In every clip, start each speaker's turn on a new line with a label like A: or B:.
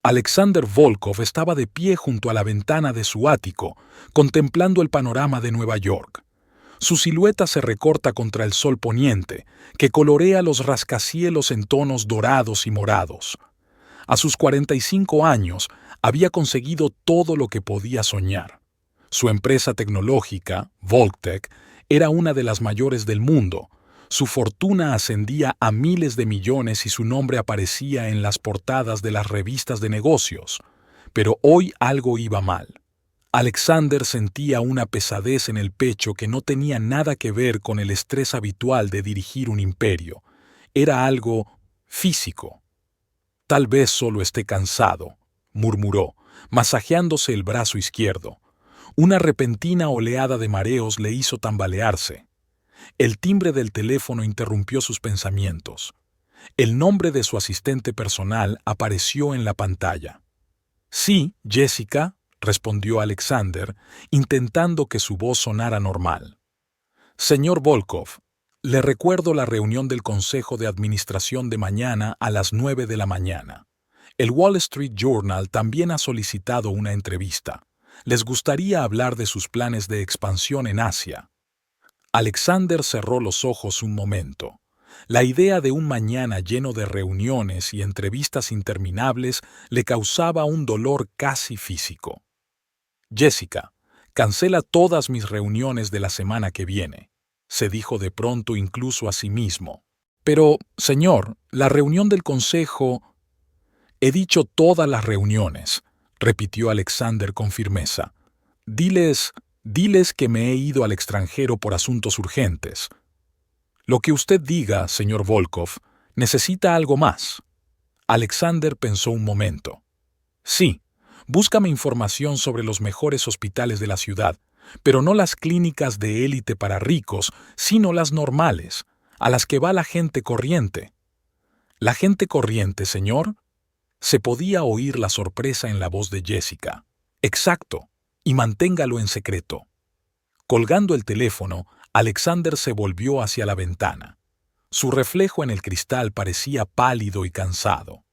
A: Alexander Volkov estaba de pie junto a la ventana de su ático, contemplando el panorama de Nueva York. Su silueta se recorta contra el sol poniente, que colorea los rascacielos en tonos dorados y morados. A sus 45 años, había conseguido todo lo que podía soñar. Su empresa tecnológica, Volktec, era una de las mayores del mundo. Su fortuna ascendía a miles de millones y su nombre aparecía en las portadas de las revistas de negocios. Pero hoy algo iba mal. Alexander sentía una pesadez en el pecho que no tenía nada que ver con el estrés habitual de dirigir un imperio. Era algo físico. «Tal vez solo esté cansado», murmuró, masajeándose el brazo izquierdo. Una repentina oleada de mareos le hizo tambalearse. El timbre del teléfono interrumpió sus pensamientos. El nombre de su asistente personal apareció en la pantalla. «Sí, Jessica», respondió Alexander, intentando que su voz sonara normal. «Señor Volkov, le recuerdo la reunión del Consejo de Administración de mañana a las 9 de la mañana. El Wall Street Journal también ha solicitado una entrevista. Les gustaría hablar de sus planes de expansión en Asia». Alexander cerró los ojos un momento. La idea de un mañana lleno de reuniones y entrevistas interminables le causaba un dolor casi físico. «Jessica, cancela todas mis reuniones de la semana que viene», se dijo de pronto incluso a sí mismo. «Pero, señor, la reunión del consejo...» «He dicho todas las reuniones», repitió Alexander con firmeza. Diles que me he ido al extranjero por asuntos urgentes». «Lo que usted diga, señor Volkov, necesita algo más». Alexander pensó un momento. «Sí, búscame información sobre los mejores hospitales de la ciudad, pero no las clínicas de élite para ricos, sino las normales, a las que va la gente corriente». «¿La gente corriente, señor?». Se podía oír la sorpresa en la voz de Jessica. «Exacto, y manténgalo en secreto». Colgando el teléfono, Alexander se volvió hacia la ventana. Su reflejo en el cristal parecía pálido y cansado.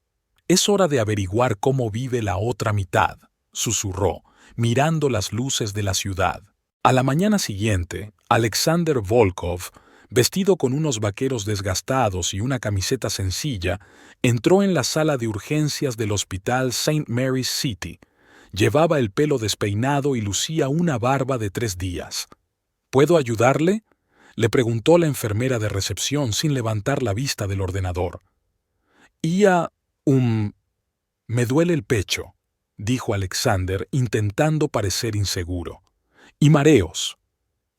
A: «Es hora de averiguar cómo vive la otra mitad», susurró, mirando las luces de la ciudad. A la mañana siguiente, Alexander Volkov, vestido con unos vaqueros desgastados y una camiseta sencilla, entró en la sala de urgencias del Hospital St. Mary's City. Llevaba el pelo despeinado y lucía una barba de 3 días. «¿Puedo ayudarle?», le preguntó la enfermera de recepción sin levantar la vista del ordenador. «Me duele el pecho», dijo Alexander, intentando parecer inseguro. «Y mareos».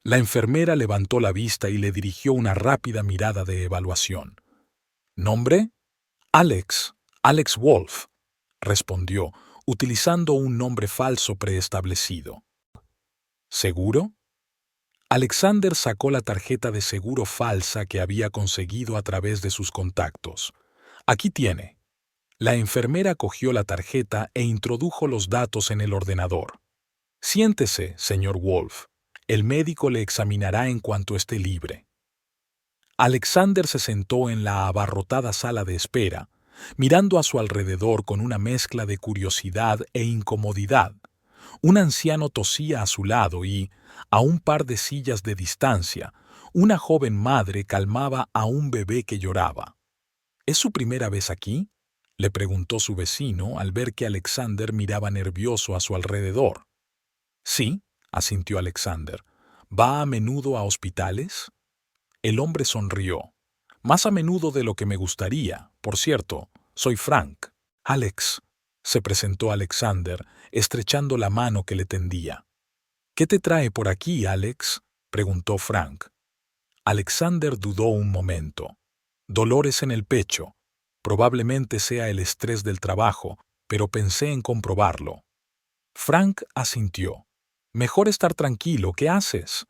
A: La enfermera levantó la vista y le dirigió una rápida mirada de evaluación. «¿Nombre?» «Alex Wolf», respondió, utilizando un nombre falso preestablecido. «¿Seguro?». Alexander sacó la tarjeta de seguro falsa que había conseguido a través de sus contactos. «Aquí tiene». La enfermera cogió la tarjeta e introdujo los datos en el ordenador. «Siéntese, señor Wolf. El médico le examinará en cuanto esté libre». Alexander se sentó en la abarrotada sala de espera, mirando a su alrededor con una mezcla de curiosidad e incomodidad. Un anciano tosía a su lado y, a un par de sillas de distancia, una joven madre calmaba a un bebé que lloraba. «¿Es su primera vez aquí?», le preguntó su vecino al ver que Alexander miraba nervioso a su alrededor. «Sí», asintió Alexander. «¿Va a menudo a hospitales?». El hombre sonrió. «Más a menudo de lo que me gustaría. Por cierto, soy Frank». «Alex», se presentó Alexander, estrechando la mano que le tendía. «¿Qué te trae por aquí, Alex?», preguntó Frank. Alexander dudó un momento. «Dolores en el pecho. Probablemente sea el estrés del trabajo, pero pensé en comprobarlo». Frank asintió. «Mejor estar tranquilo. ¿Qué haces?».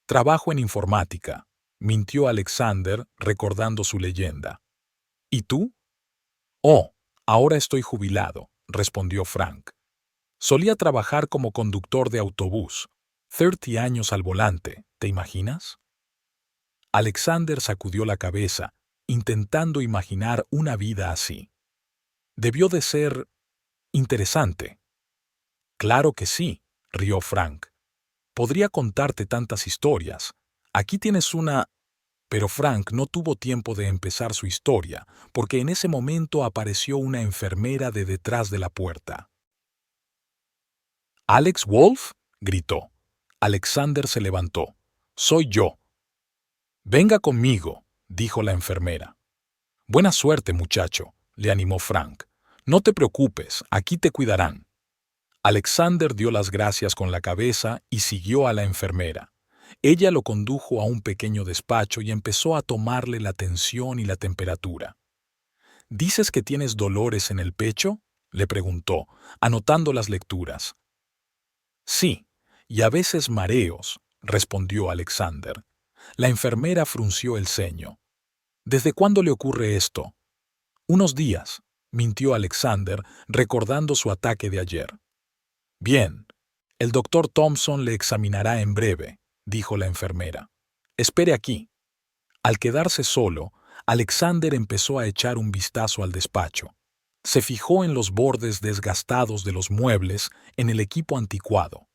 A: «Trabajo en informática», mintió Alexander, recordando su leyenda. «¿Y tú?». «Oh, ahora estoy jubilado», respondió Frank. «Solía trabajar como conductor de autobús. 30 años al volante, ¿te imaginas?». Alexander sacudió la cabeza, intentando imaginar una vida así. Debió de ser interesante. Claro que sí, rió Frank. Podría contarte tantas historias. Aquí tienes una... Pero Frank no tuvo tiempo de empezar su historia, porque en ese momento apareció una enfermera de detrás de la puerta. ¿Alex Wolf? Gritó. Alexander se levantó. Soy yo. Venga conmigo, dijo la enfermera. Buena suerte, muchacho, le animó Frank. No te preocupes, aquí te cuidarán. Alexander dio las gracias con la cabeza y siguió a la enfermera. Ella lo condujo a un pequeño despacho y empezó a tomarle la tensión y la temperatura. ¿Dices que tienes dolores en el pecho? Le preguntó, anotando las lecturas. Sí, y a veces mareos, respondió Alexander. La enfermera frunció el ceño. ¿Desde cuándo le ocurre esto? Unos días, mintió Alexander, recordando su ataque de ayer. Bien, el doctor Thompson le examinará en breve, dijo la enfermera. Espere aquí. Al quedarse solo, Alexander empezó a echar un vistazo al despacho. Se fijó en los bordes desgastados de los muebles, en el equipo anticuado.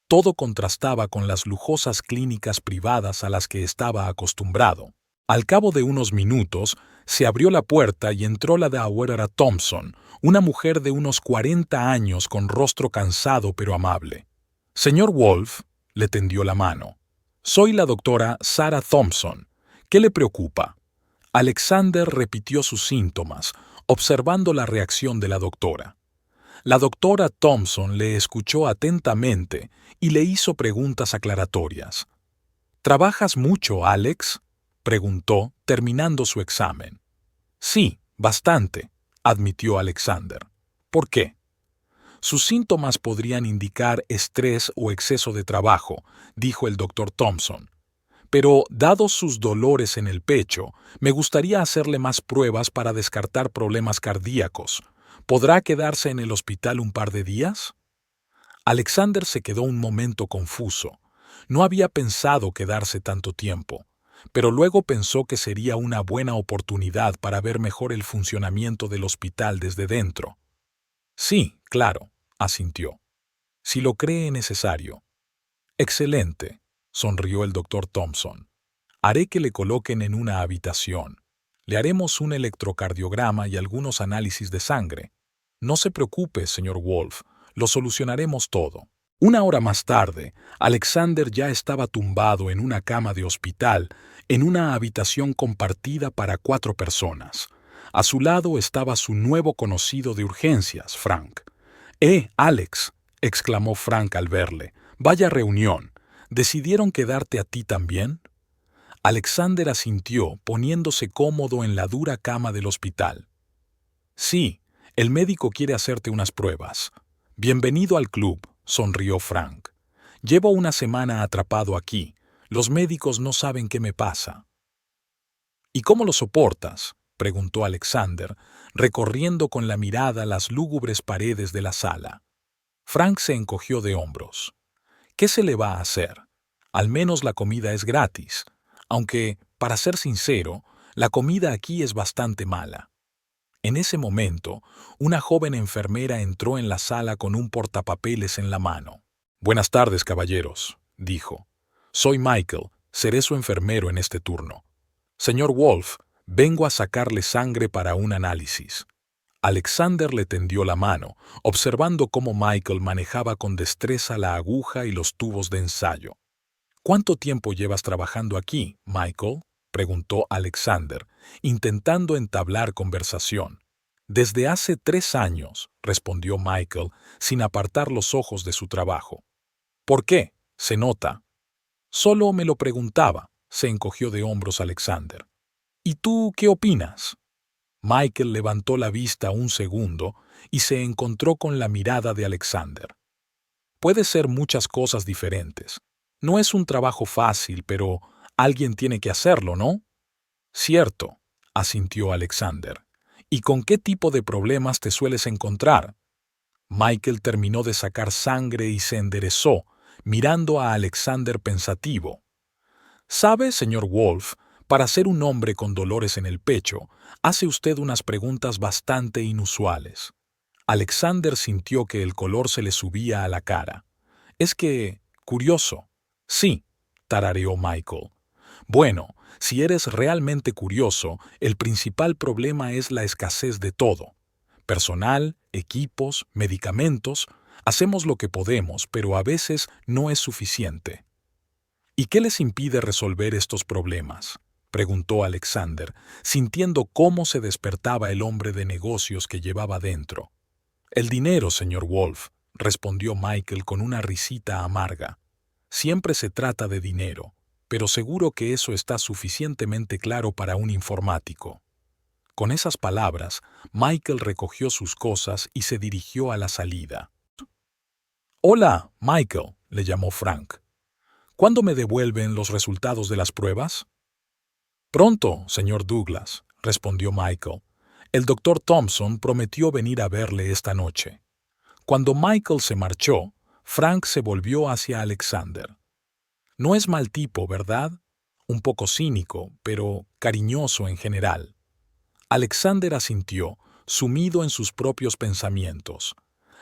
A: Todo contrastaba con las lujosas clínicas privadas a las que estaba acostumbrado. Al cabo de unos minutos, se abrió la puerta y entró la doctora Thompson, una mujer de unos 40 años con rostro cansado pero amable. Señor Wolf, le tendió la mano. Soy la doctora Sarah Thompson. ¿Qué le preocupa? Alexander repitió sus síntomas, observando la reacción de la doctora. La doctora Thompson le escuchó atentamente y le hizo preguntas aclaratorias. ¿Trabajas mucho, Alex?, preguntó, terminando su examen. Sí, bastante, admitió Alexander. ¿Por qué? Sus síntomas podrían indicar estrés o exceso de trabajo, dijo el doctor Thompson. Pero, dados sus dolores en el pecho, me gustaría hacerle más pruebas para descartar problemas cardíacos. ¿Podrá quedarse en el hospital un par de días? Alexander se quedó un momento confuso. No había pensado quedarse tanto tiempo, pero luego pensó que sería una buena oportunidad para ver mejor el funcionamiento del hospital desde dentro. Sí, claro, asintió. Si lo cree necesario. Excelente, sonrió el doctor Thompson. Haré que le coloquen en una habitación. Le haremos un electrocardiograma y algunos análisis de sangre. No se preocupe, señor Wolf, lo solucionaremos todo. Una hora más tarde, Alexander ya estaba tumbado en una cama de hospital, en una habitación compartida para 4 personas. A su lado estaba su nuevo conocido de urgencias, Frank. Alex!, exclamó Frank al verle. Vaya reunión. ¿Decidieron quedarte a ti también? Alexander asintió, poniéndose cómodo en la dura cama del hospital. Sí, el médico quiere hacerte unas pruebas. Bienvenido al club, sonrió Frank. Llevo una semana atrapado aquí. Los médicos no saben qué me pasa. ¿Y cómo lo soportas?, preguntó Alexander, recorriendo con la mirada las lúgubres paredes de la sala. Frank se encogió de hombros. ¿Qué se le va a hacer? Al menos la comida es gratis, aunque, para ser sincero, la comida aquí es bastante mala. En ese momento, una joven enfermera entró en la sala con un portapapeles en la mano. Buenas tardes, caballeros, dijo. Soy Michael, seré su enfermero en este turno. Señor Wolf, vengo a sacarle sangre para un análisis. Alexander le tendió la mano, observando cómo Michael manejaba con destreza la aguja y los tubos de ensayo. ¿Cuánto tiempo llevas trabajando aquí, Michael?, preguntó Alexander, intentando entablar conversación. Desde hace 3 años, respondió Michael, sin apartar los ojos de su trabajo. ¿Por qué? Se nota. Solo me lo preguntaba, se encogió de hombros Alexander. ¿Y tú qué opinas? Michael levantó la vista un segundo y se encontró con la mirada de Alexander. Puede ser muchas cosas diferentes. No es un trabajo fácil, pero alguien tiene que hacerlo, ¿no? Cierto, asintió Alexander. ¿Y con qué tipo de problemas te sueles encontrar? Michael terminó de sacar sangre y se enderezó, mirando a Alexander pensativo. ¿Sabe, señor Wolf? Para ser un hombre con dolores en el pecho, hace usted unas preguntas bastante inusuales. Alexander sintió que el color se le subía a la cara. Es que, curioso. Sí, tarareó Michael. Bueno, si eres realmente curioso, el principal problema es la escasez de todo. Personal, equipos, medicamentos. Hacemos lo que podemos, pero a veces no es suficiente. ¿Y qué les impide resolver estos problemas?, preguntó Alexander, sintiendo cómo se despertaba el hombre de negocios que llevaba dentro. El dinero, señor Wolf, respondió Michael con una risita amarga. Siempre se trata de dinero, pero seguro que eso está suficientemente claro para un informático. Con esas palabras, Michael recogió sus cosas y se dirigió a la salida. «Hola, Michael», le llamó Frank. «¿Cuándo me devuelven los resultados de las pruebas?» «Pronto, señor Douglas», respondió Michael. «El doctor Thompson prometió venir a verle esta noche». Cuando Michael se marchó, Frank se volvió hacia Alexander. «No es mal tipo, ¿verdad? Un poco cínico, pero cariñoso en general». Alexander asintió, sumido en sus propios pensamientos.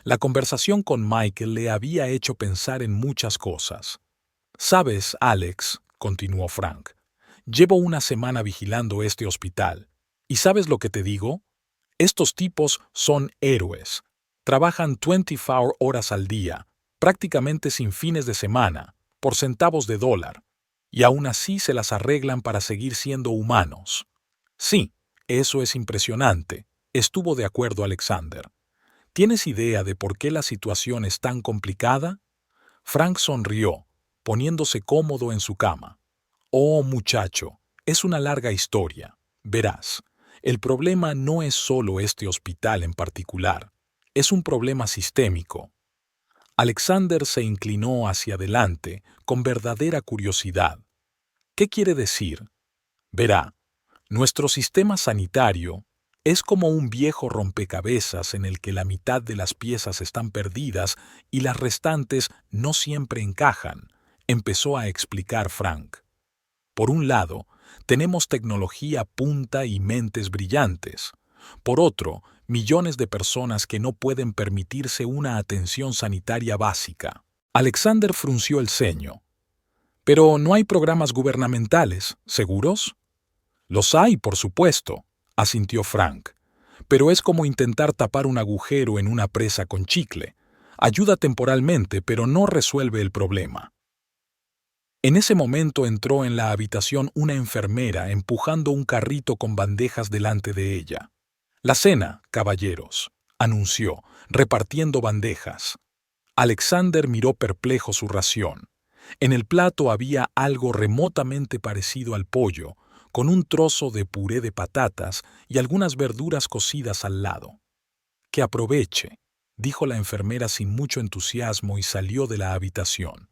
A: La conversación con Michael le había hecho pensar en muchas cosas. «Sabes, Alex», continuó Frank, «llevo una semana vigilando este hospital. ¿Y sabes lo que te digo? Estos tipos son héroes. Trabajan 24 horas al día, prácticamente sin fines de semana, por centavos de dólar. Y aún así se las arreglan para seguir siendo humanos». «Sí, eso es impresionante», estuvo de acuerdo Alexander. «¿Tienes idea de por qué la situación es tan complicada?» Frank sonrió, poniéndose cómodo en su cama. «Oh, muchacho, es una larga historia. Verás, el problema no es solo este hospital en particular. Es un problema sistémico». Alexander se inclinó hacia adelante con verdadera curiosidad. «¿Qué quiere decir?» «Verá, nuestro sistema sanitario es como un viejo rompecabezas en el que la mitad de las piezas están perdidas y las restantes no siempre encajan», empezó a explicar Frank. «Por un lado, tenemos tecnología punta y mentes brillantes. Por otro, millones de personas que no pueden permitirse una atención sanitaria básica». Alexander frunció el ceño. «Pero no hay programas gubernamentales, ¿seguros?» «Los hay, por supuesto», asintió Frank. «Pero es como intentar tapar un agujero en una presa con chicle. Ayuda temporalmente, pero no resuelve el problema». En ese momento entró en la habitación una enfermera empujando un carrito con bandejas delante de ella. «La cena, caballeros», anunció, repartiendo bandejas. Alexander miró perplejo su ración. En el plato había algo remotamente parecido al pollo, con un trozo de puré de patatas y algunas verduras cocidas al lado. «Que aproveche», dijo la enfermera sin mucho entusiasmo y salió de la habitación.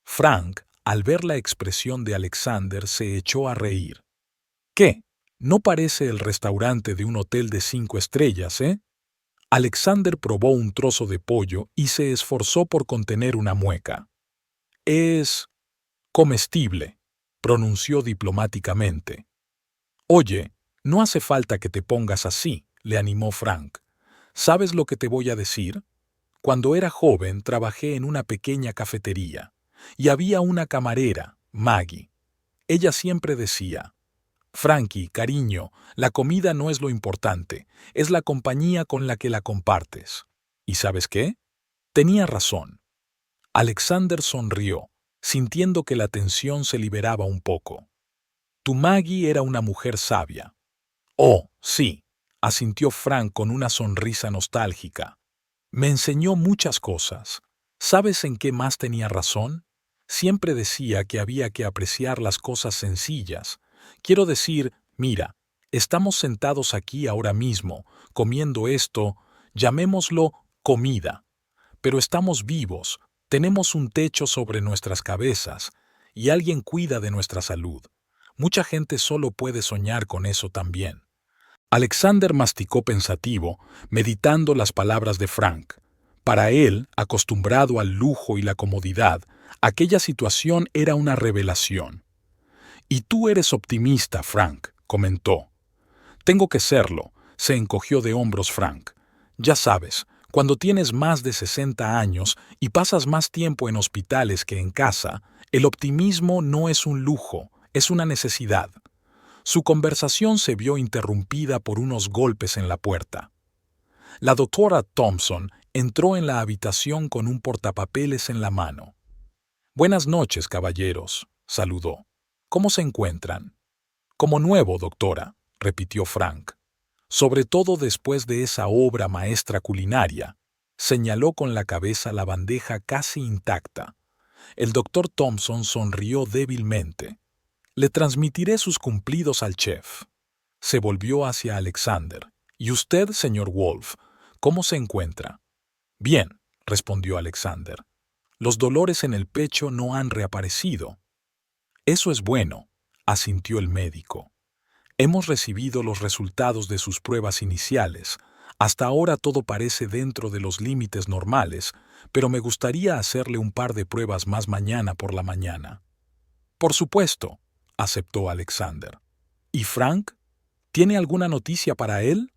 A: Frank, al ver la expresión de Alexander, se echó a reír. «¿Qué? No parece el restaurante de un hotel de 5 estrellas, ¿eh?» Alexander probó un trozo de pollo y se esforzó por contener una mueca. «Es comestible», pronunció diplomáticamente. «Oye, no hace falta que te pongas así», le animó Frank. «¿Sabes lo que te voy a decir? Cuando era joven trabajé en una pequeña cafetería y había una camarera, Maggie. Ella siempre decía: Frankie, cariño, la comida no es lo importante, es la compañía con la que la compartes». ¿Y sabes qué? Tenía razón. Alexander sonrió, sintiendo que la tensión se liberaba un poco. «Tu Maggie era una mujer sabia». «Oh, sí», asintió Frank con una sonrisa nostálgica. «Me enseñó muchas cosas. ¿Sabes en qué más tenía razón? Siempre decía que había que apreciar las cosas sencillas. Quiero decir, mira, estamos sentados aquí ahora mismo, comiendo esto, llamémoslo comida. Pero estamos vivos, tenemos un techo sobre nuestras cabezas, y alguien cuida de nuestra salud. Mucha gente solo puede soñar con eso también». Alexander masticó pensativo, meditando las palabras de Frank. Para él, acostumbrado al lujo y la comodidad, aquella situación era una revelación. Y tú eres optimista, Frank, comentó. Tengo que serlo, se encogió de hombros Frank. Ya sabes, cuando tienes más de 60 años y pasas más tiempo en hospitales que en casa, el optimismo no es un lujo, es una necesidad. Su conversación se vio interrumpida por unos golpes en la puerta. La doctora Thompson entró en la habitación con un portapapeles en la mano. Buenas noches, caballeros, saludó. ¿Cómo se encuentran? Como nuevo, doctora, repitió Frank. Sobre todo después de esa obra maestra culinaria, señaló con la cabeza la bandeja casi intacta. El doctor Thompson sonrió débilmente. Le transmitiré sus cumplidos al chef. Se volvió hacia Alexander. ¿Y usted, señor Wolf, cómo se encuentra? Bien, respondió Alexander. Los dolores en el pecho no han reaparecido. Eso es bueno, asintió el médico. Hemos recibido los resultados de sus pruebas iniciales. Hasta ahora todo parece dentro de los límites normales, pero me gustaría hacerle un par de pruebas más mañana por la mañana. Por supuesto, aceptó Alexander. ¿Y Frank? ¿Tiene alguna noticia para él?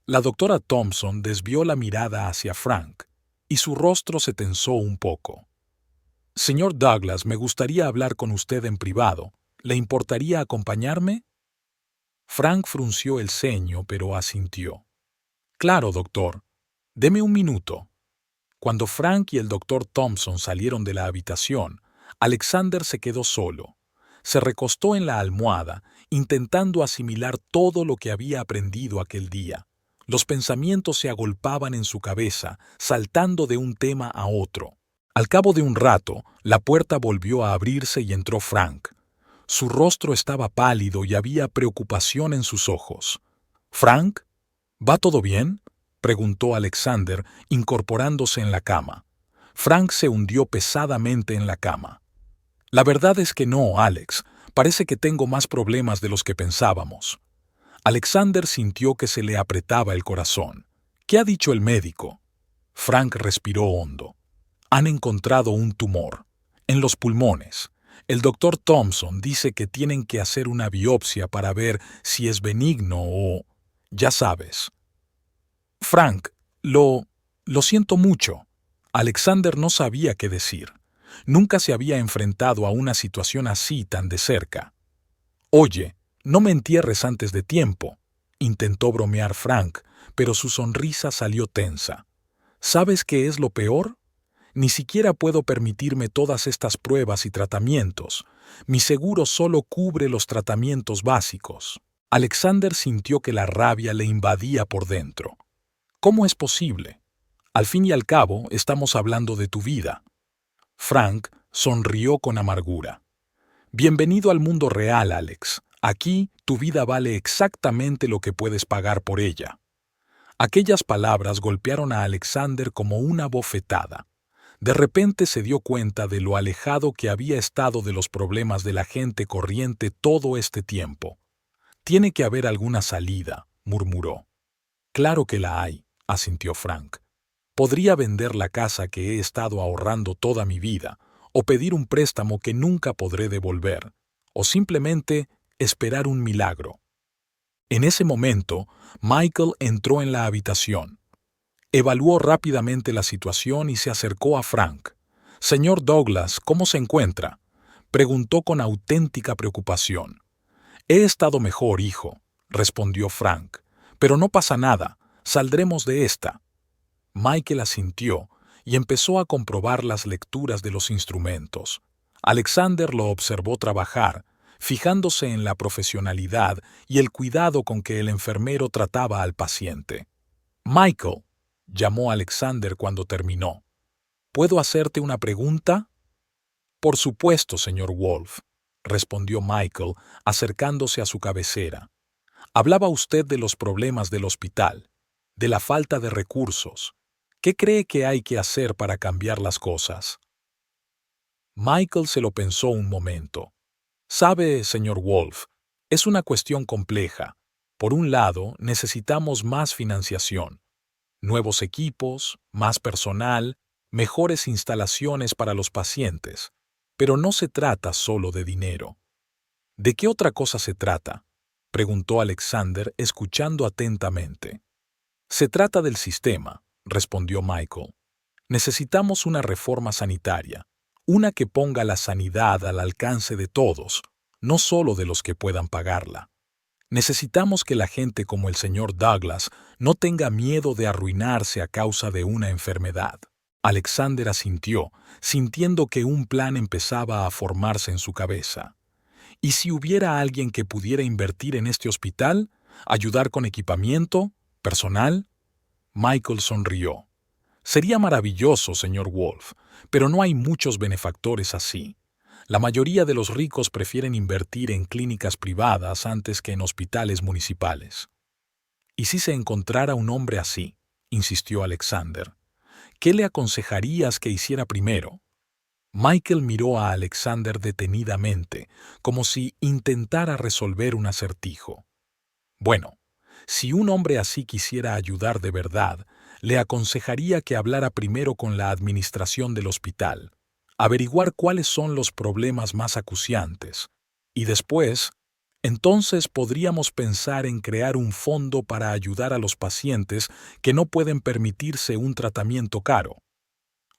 A: La doctora Thompson desvió la mirada hacia Frank, y su rostro se tensó un poco. Señor Douglas, me gustaría hablar con usted en privado. ¿Le importaría acompañarme? Frank frunció el ceño, pero asintió. Claro, doctor. Deme un minuto. Cuando Frank y el doctor Thompson salieron de la habitación, Alexander se quedó solo. Se recostó en la almohada, intentando asimilar todo lo que había aprendido aquel día. Los pensamientos se agolpaban en su cabeza, saltando de un tema a otro. Al cabo de un rato, la puerta volvió a abrirse y entró Frank. Su rostro estaba pálido y había preocupación en sus ojos. «¿Frank? ¿Va todo bien?», preguntó Alexander, incorporándose en la cama. Frank se hundió pesadamente en la cama. «La verdad es que no, Alex. Parece que tengo más problemas de los que pensábamos». Alexander sintió que se le apretaba el corazón. «¿Qué ha dicho el médico?». Frank respiró hondo. «Han encontrado un tumor. En los pulmones. El doctor Thompson dice que tienen que hacer una biopsia para ver si es benigno o... ya sabes». «Frank, lo siento mucho». Alexander no sabía qué decir. Nunca se había enfrentado a una situación así tan de cerca. «Oye, no me entierres antes de tiempo», intentó bromear Frank, pero su sonrisa salió tensa. «¿Sabes qué es lo peor? Ni siquiera puedo permitirme todas estas pruebas y tratamientos. Mi seguro solo cubre los tratamientos básicos». Alexander sintió que la rabia le invadía por dentro. «¿Cómo es posible? Al fin y al cabo, estamos hablando de tu vida». Frank sonrió con amargura. «Bienvenido al mundo real, Alex. Aquí, tu vida vale exactamente lo que puedes pagar por ella». Aquellas palabras golpearon a Alexander como una bofetada. De repente se dio cuenta de lo alejado que había estado de los problemas de la gente corriente todo este tiempo. «Tiene que haber alguna salida», murmuró. «Claro que la hay», asintió Frank. «Podría vender la casa que he estado ahorrando toda mi vida, o pedir un préstamo que nunca podré devolver, o simplemente esperar un milagro». En ese momento, Michael entró en la habitación. Evaluó rápidamente la situación y se acercó a Frank. «Señor Douglas, ¿cómo se encuentra?», preguntó con auténtica preocupación. «He estado mejor, hijo», respondió Frank. «Pero no pasa nada, saldremos de esta». Michael asintió y empezó a comprobar las lecturas de los instrumentos. Alexander lo observó trabajar, fijándose en la profesionalidad y el cuidado con que el enfermero trataba al paciente. «Michael», llamó Alexander cuando terminó. «¿Puedo hacerte una pregunta?». «Por supuesto, señor Wolf», respondió Michael, acercándose a su cabecera. «Hablaba usted de los problemas del hospital, de la falta de recursos. ¿Qué cree que hay que hacer para cambiar las cosas?». Michael se lo pensó un momento. «Sabe, señor Wolf, es una cuestión compleja. Por un lado, necesitamos más financiación, nuevos equipos, más personal, mejores instalaciones para los pacientes. Pero no se trata solo de dinero. ¿De qué otra cosa se trata?, preguntó Alexander, escuchando atentamente. Se trata del sistema, respondió Michael. Necesitamos una reforma sanitaria, una que ponga la sanidad al alcance de todos, no solo de los que puedan pagarla. Necesitamos que la gente como el señor Douglas no tenga miedo de arruinarse a causa de una enfermedad. Alexander asintió, sintiendo que un plan empezaba a formarse en su cabeza. ¿Y si hubiera alguien que pudiera invertir en este hospital? ¿Ayudar con equipamiento? ¿Personal? Michael sonrió. Sería maravilloso, señor Wolf, pero no hay muchos benefactores así. La mayoría de los ricos prefieren invertir en clínicas privadas antes que en hospitales municipales. ¿Y si se encontrara un hombre así?, insistió Alexander. ¿Qué le aconsejarías que hiciera primero? Michael miró a Alexander detenidamente, como si intentara resolver un acertijo. Bueno, si un hombre así quisiera ayudar de verdad, le aconsejaría que hablara primero con la administración del hospital, averiguar cuáles son los problemas más acuciantes, y después, entonces podríamos pensar en crear un fondo para ayudar a los pacientes que no pueden permitirse un tratamiento caro.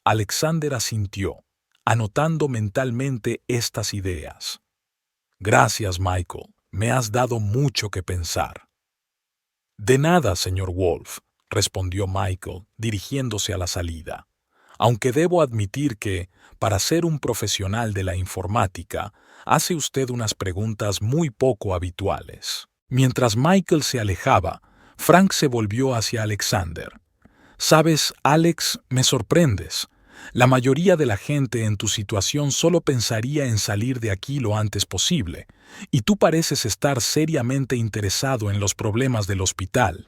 A: Alexander asintió, anotando mentalmente estas ideas. Gracias, Michael, me has dado mucho que pensar. De nada, señor Wolf, respondió Michael, dirigiéndose a la salida. Aunque debo admitir que, para ser un profesional de la informática, hace usted unas preguntas muy poco habituales. Mientras Michael se alejaba, Frank se volvió hacia Alexander. «Sabes, Alex, me sorprendes. La mayoría de la gente en tu situación solo pensaría en salir de aquí lo antes posible, y tú pareces estar seriamente interesado en los problemas del hospital».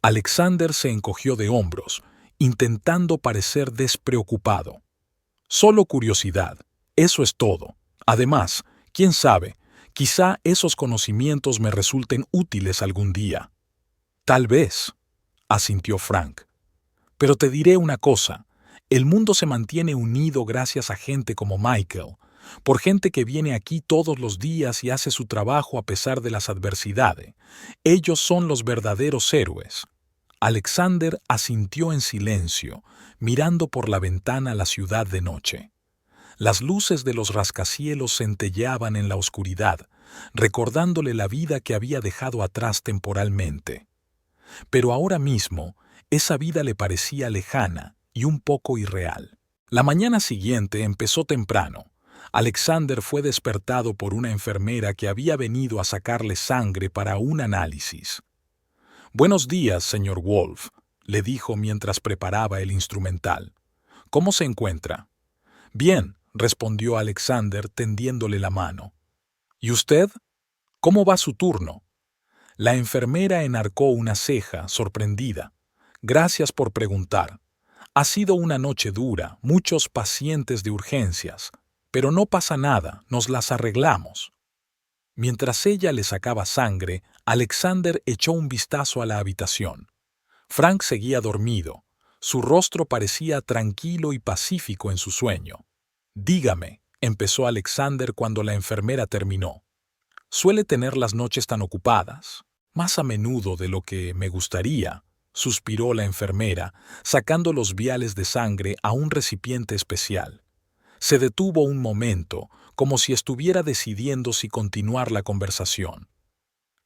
A: Alexander se encogió de hombros, intentando parecer despreocupado. «Solo curiosidad, eso es todo. Además, quién sabe, quizá esos conocimientos me resulten útiles algún día». «Tal vez», asintió Frank. «Pero te diré una cosa, el mundo se mantiene unido gracias a gente como Michael, por gente que viene aquí todos los días y hace su trabajo a pesar de las adversidades. Ellos son los verdaderos héroes». Alexander asintió en silencio, mirando por la ventana la ciudad de noche. Las luces de los rascacielos centelleaban en la oscuridad, recordándole la vida que había dejado atrás temporalmente. Pero ahora mismo, esa vida le parecía lejana y un poco irreal. La mañana siguiente empezó temprano. Alexander fue despertado por una enfermera que había venido a sacarle sangre para un análisis. «Buenos días, señor Wolf», le dijo mientras preparaba el instrumental. «¿Cómo se encuentra?» «Bien», respondió Alexander tendiéndole la mano. «¿Y usted? ¿Cómo va su turno?» La enfermera enarcó una ceja, sorprendida. «Gracias por preguntar. Ha sido una noche dura, muchos pacientes de urgencias. Pero no pasa nada, nos las arreglamos». Mientras ella le sacaba sangre, Alexander echó un vistazo a la habitación. Frank seguía dormido. Su rostro parecía tranquilo y pacífico en su sueño. «Dígame», empezó Alexander cuando la enfermera terminó. «¿Suele tener las noches tan ocupadas?» «Más a menudo de lo que me gustaría», suspiró la enfermera, sacando los viales de sangre a un recipiente especial. Se detuvo un momento, como si estuviera decidiendo si continuar la conversación.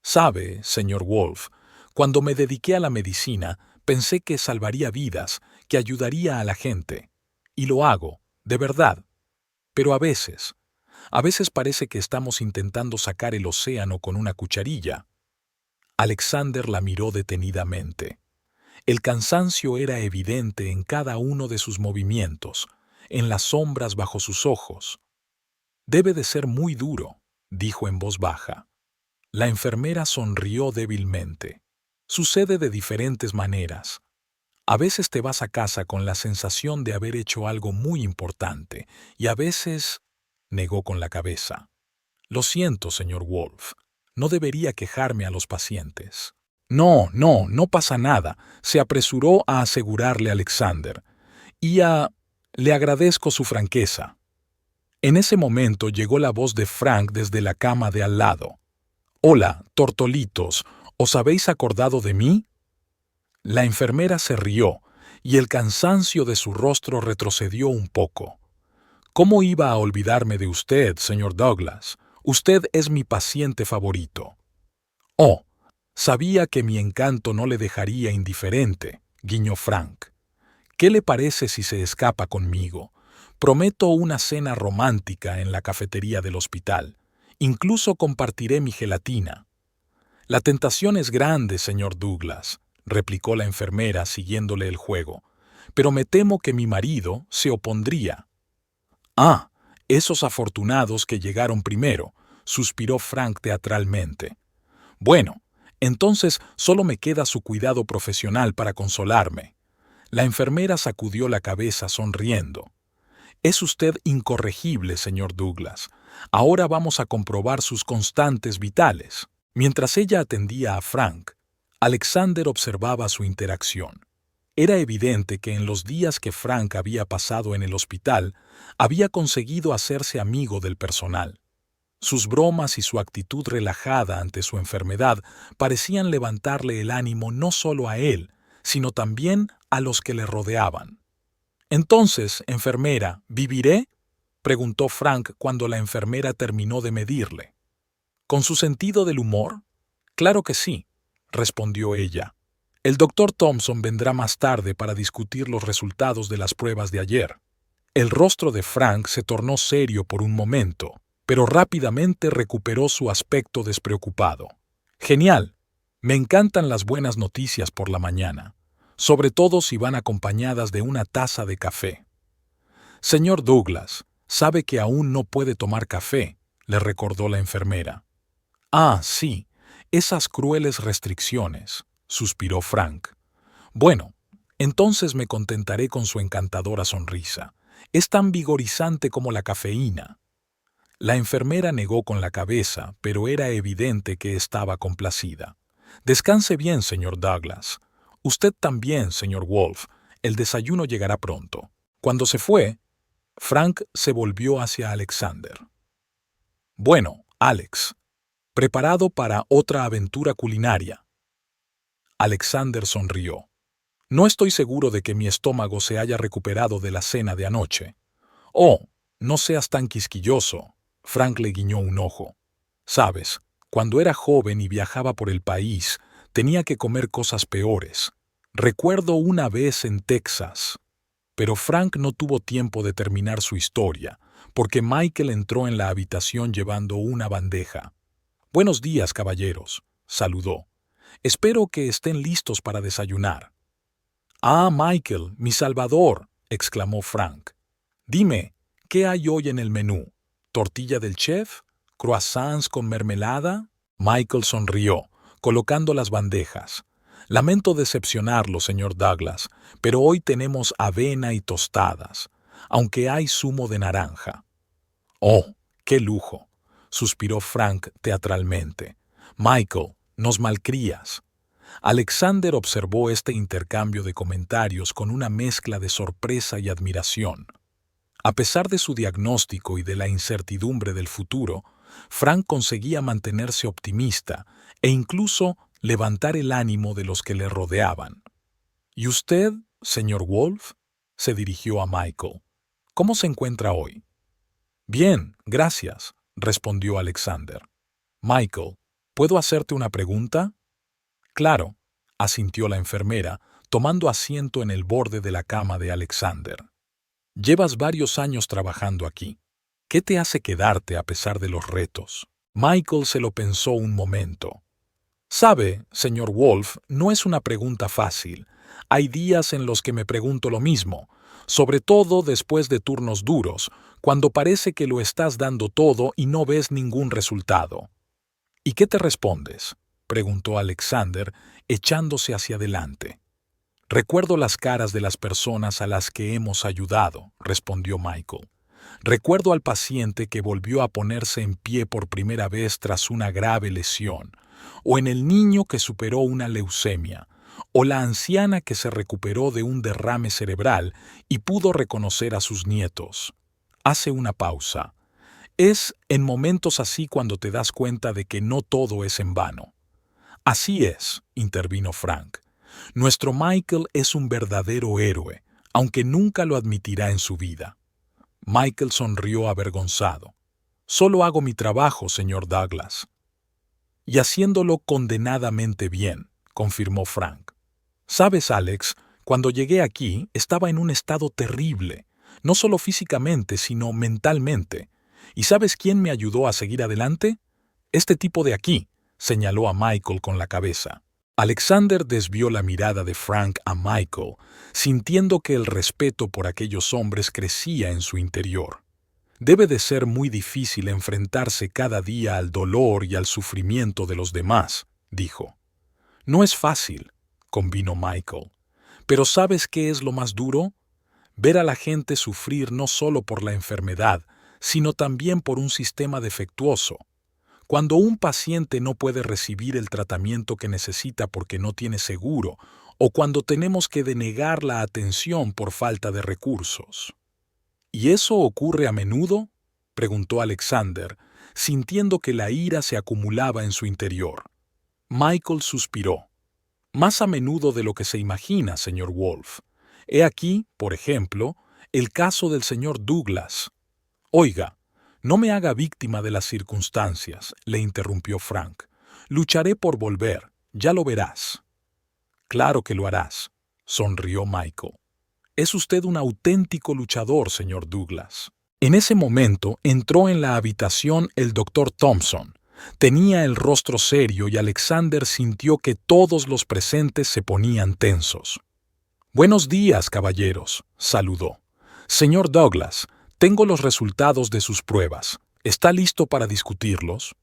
A: «Sabe, señor Wolf, cuando me dediqué a la medicina, pensé que salvaría vidas, que ayudaría a la gente. Y lo hago, de verdad. Pero a veces parece que estamos intentando sacar el océano con una cucharilla». Alexander la miró detenidamente. El cansancio era evidente en cada uno de sus movimientos, en las sombras bajo sus ojos. «Debe de ser muy duro», dijo en voz baja. La enfermera sonrió débilmente. «Sucede de diferentes maneras. A veces te vas a casa con la sensación de haber hecho algo muy importante, y a veces...» negó con la cabeza. «Lo siento, señor Wolf. No debería quejarme a los pacientes». No pasa nada», se apresuró a asegurarle Alexander. «Le agradezco su franqueza». En ese momento llegó la voz de Frank desde la cama de al lado. «Hola, tortolitos, ¿os habéis acordado de mí?» La enfermera se rió, y el cansancio de su rostro retrocedió un poco. «¿Cómo iba a olvidarme de usted, señor Douglas? Usted es mi paciente favorito». «Oh, sabía que mi encanto no le dejaría indiferente», guiñó Frank. «¿Qué le parece si se escapa conmigo? Prometo una cena romántica en la cafetería del hospital. Incluso compartiré mi gelatina». «La tentación es grande, señor Douglas», replicó la enfermera siguiéndole el juego, «pero me temo que mi marido se opondría». «Ah, esos afortunados que llegaron primero», suspiró Frank teatralmente. «Bueno, entonces solo me queda su cuidado profesional para consolarme». La enfermera sacudió la cabeza sonriendo. «Es usted incorregible, señor Douglas. Ahora vamos a comprobar sus constantes vitales». Mientras ella atendía a Frank, Alexander observaba su interacción. Era evidente que en los días que Frank había pasado en el hospital, había conseguido hacerse amigo del personal. Sus bromas y su actitud relajada ante su enfermedad parecían levantarle el ánimo no solo a él, sino también a los que le rodeaban. «Entonces, enfermera, ¿viviré?», preguntó Frank cuando la enfermera terminó de medirle. «¿Con su sentido del humor?» «Claro que sí», respondió ella. «El doctor Thompson vendrá más tarde para discutir los resultados de las pruebas de ayer». El rostro de Frank se tornó serio por un momento, pero rápidamente recuperó su aspecto despreocupado. «Genial. Me encantan las buenas noticias por la mañana, sobre todo si van acompañadas de una taza de café». «Señor Douglas, sabe que aún no puede tomar café», le recordó la enfermera. «Ah, sí, esas crueles restricciones», suspiró Frank. «Bueno, entonces me contentaré con su encantadora sonrisa. Es tan vigorizante como la cafeína». La enfermera negó con la cabeza, pero era evidente que estaba complacida. «Descanse bien, señor Douglas. Usted también, señor Wolf. El desayuno llegará pronto». Cuando se fue, Frank se volvió hacia Alexander. «Bueno, Alex, ¿preparado para otra aventura culinaria?». Alexander sonrió. «No estoy seguro de que mi estómago se haya recuperado de la cena de anoche». «Oh, no seas tan quisquilloso», Frank le guiñó un ojo. «Sabes, cuando era joven y viajaba por el país, tenía que comer cosas peores. Recuerdo una vez en Texas». Pero Frank no tuvo tiempo de terminar su historia, porque Michael entró en la habitación llevando una bandeja. «Buenos días, caballeros», saludó. «Espero que estén listos para desayunar». «Ah, Michael, mi salvador», exclamó Frank. «Dime, ¿qué hay hoy en el menú? ¿Tortilla del chef? ¿Croissants con mermelada?» Michael sonrió, colocando las bandejas. «Lamento decepcionarlo, señor Douglas, pero hoy tenemos avena y tostadas, aunque hay zumo de naranja». «Oh, qué lujo», suspiró Frank teatralmente. «Michael, nos malcrías». Alexander observó este intercambio de comentarios con una mezcla de sorpresa y admiración. A pesar de su diagnóstico y de la incertidumbre del futuro, Frank conseguía mantenerse optimista e incluso levantar el ánimo de los que le rodeaban. «¿Y usted, señor Wolf?», se dirigió a Michael. «¿Cómo se encuentra hoy?» «Bien, gracias», respondió Alexander. «Michael, ¿puedo hacerte una pregunta?» «Claro», asintió la enfermera, tomando asiento en el borde de la cama de Alexander. «Llevas varios años trabajando aquí. ¿Qué te hace quedarte a pesar de los retos?» Michael se lo pensó un momento. «Sabe, señor Wolf, no es una pregunta fácil. Hay días en los que me pregunto lo mismo, sobre todo después de turnos duros, cuando parece que lo estás dando todo y no ves ningún resultado». «¿Y qué te respondes?», preguntó Alexander, echándose hacia adelante. «Recuerdo las caras de las personas a las que hemos ayudado», respondió Michael. «Recuerdo al paciente que volvió a ponerse en pie por primera vez tras una grave lesión, o en el niño que superó una leucemia, o la anciana que se recuperó de un derrame cerebral y pudo reconocer a sus nietos. Hace una pausa. Es en momentos así cuando te das cuenta de que no todo es en vano. Así es, intervino Frank. Nuestro Michael es un verdadero héroe, aunque nunca lo admitirá en su vida. Michael sonrió avergonzado. Solo hago mi trabajo, señor Douglas. Y haciéndolo condenadamente bien, confirmó Frank. Sabes, Alex, cuando llegué aquí estaba en un estado terrible, no solo físicamente, sino mentalmente. ¿Y sabes quién me ayudó a seguir adelante? Este tipo de aquí, señaló a Michael con la cabeza. Alexander desvió la mirada de Frank a Michael, sintiendo que el respeto por aquellos hombres crecía en su interior. Debe de ser muy difícil enfrentarse cada día al dolor y al sufrimiento de los demás, dijo. No es fácil, convino Michael. Pero ¿sabes qué es lo más duro? Ver a la gente sufrir no solo por la enfermedad, sino también por un sistema defectuoso. Cuando un paciente no puede recibir el tratamiento que necesita porque no tiene seguro, o cuando tenemos que denegar la atención por falta de recursos. ¿Y eso ocurre a menudo?, preguntó Alexander, sintiendo que la ira se acumulaba en su interior. Michael suspiró. Más a menudo de lo que se imagina, señor Wolf. He aquí, por ejemplo, el caso del señor Douglas. Oiga, no me haga víctima de las circunstancias, le interrumpió Frank. Lucharé por volver, ya lo verás. Claro que lo harás, sonrió Michael. Es usted un auténtico luchador, señor Douglas. En ese momento entró en la habitación el doctor Thompson. Tenía el rostro serio y Alexander sintió que todos los presentes se ponían tensos. Buenos días, caballeros, saludó. Señor Douglas, tengo los resultados de sus pruebas. ¿Está listo para discutirlos?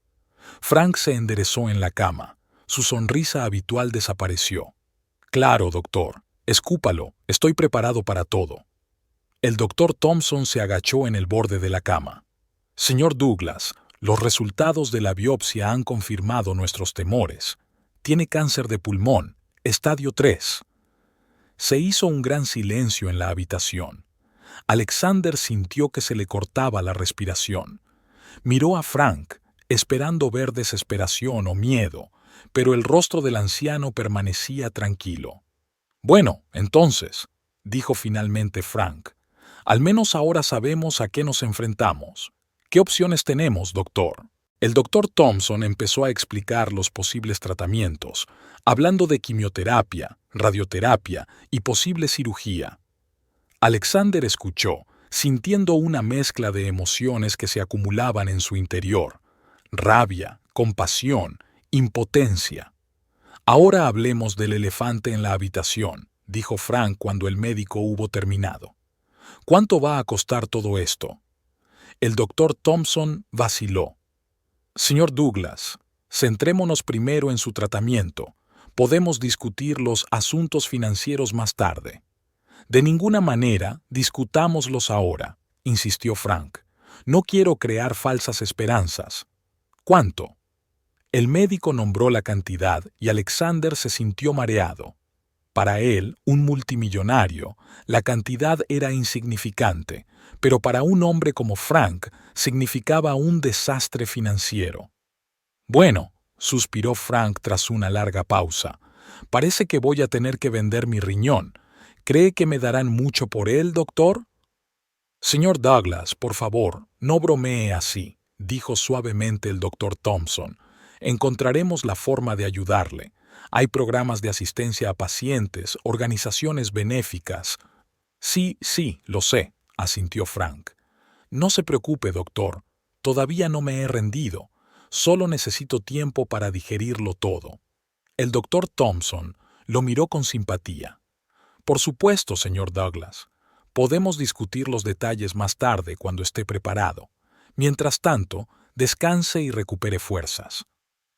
A: Frank se enderezó en la cama. Su sonrisa habitual desapareció. Claro, doctor. Escúpalo, estoy preparado para todo. El doctor Thompson se agachó en el borde de la cama. Señor Douglas, los resultados de la biopsia han confirmado nuestros temores. Tiene cáncer de pulmón, estadio 3. Se hizo un gran silencio en la habitación. Alexander sintió que se le cortaba la respiración. Miró a Frank, esperando ver desesperación o miedo, pero el rostro del anciano permanecía tranquilo. Bueno, entonces, dijo finalmente Frank, al menos ahora sabemos a qué nos enfrentamos. ¿Qué opciones tenemos, doctor? El doctor Thompson empezó a explicar los posibles tratamientos, hablando de quimioterapia, radioterapia y posible cirugía. Alexander escuchó, sintiendo una mezcla de emociones que se acumulaban en su interior: rabia, compasión, impotencia. Ahora hablemos del elefante en la habitación, dijo Frank cuando el médico hubo terminado. ¿Cuánto va a costar todo esto? El doctor Thompson vaciló. Señor Douglas, centrémonos primero en su tratamiento. Podemos discutir los asuntos financieros más tarde. De ninguna manera discutámoslos ahora, insistió Frank. No quiero crear falsas esperanzas. ¿Cuánto? El médico nombró la cantidad y Alexander se sintió mareado. Para él, un multimillonario, la cantidad era insignificante, pero para un hombre como Frank significaba un desastre financiero. Bueno, suspiró Frank tras una larga pausa, parece que voy a tener que vender mi riñón. ¿Cree que me darán mucho por él, doctor? Señor Douglas, por favor, no bromee así, dijo suavemente el doctor Thompson. Encontraremos la forma de ayudarle. Hay programas de asistencia a pacientes, organizaciones benéficas. Sí, lo sé, asintió Frank. No se preocupe, doctor. Todavía no me he rendido. Solo necesito tiempo para digerirlo todo. El doctor Thompson lo miró con simpatía. Por supuesto, señor Douglas. Podemos discutir los detalles más tarde cuando esté preparado. Mientras tanto, descanse y recupere fuerzas.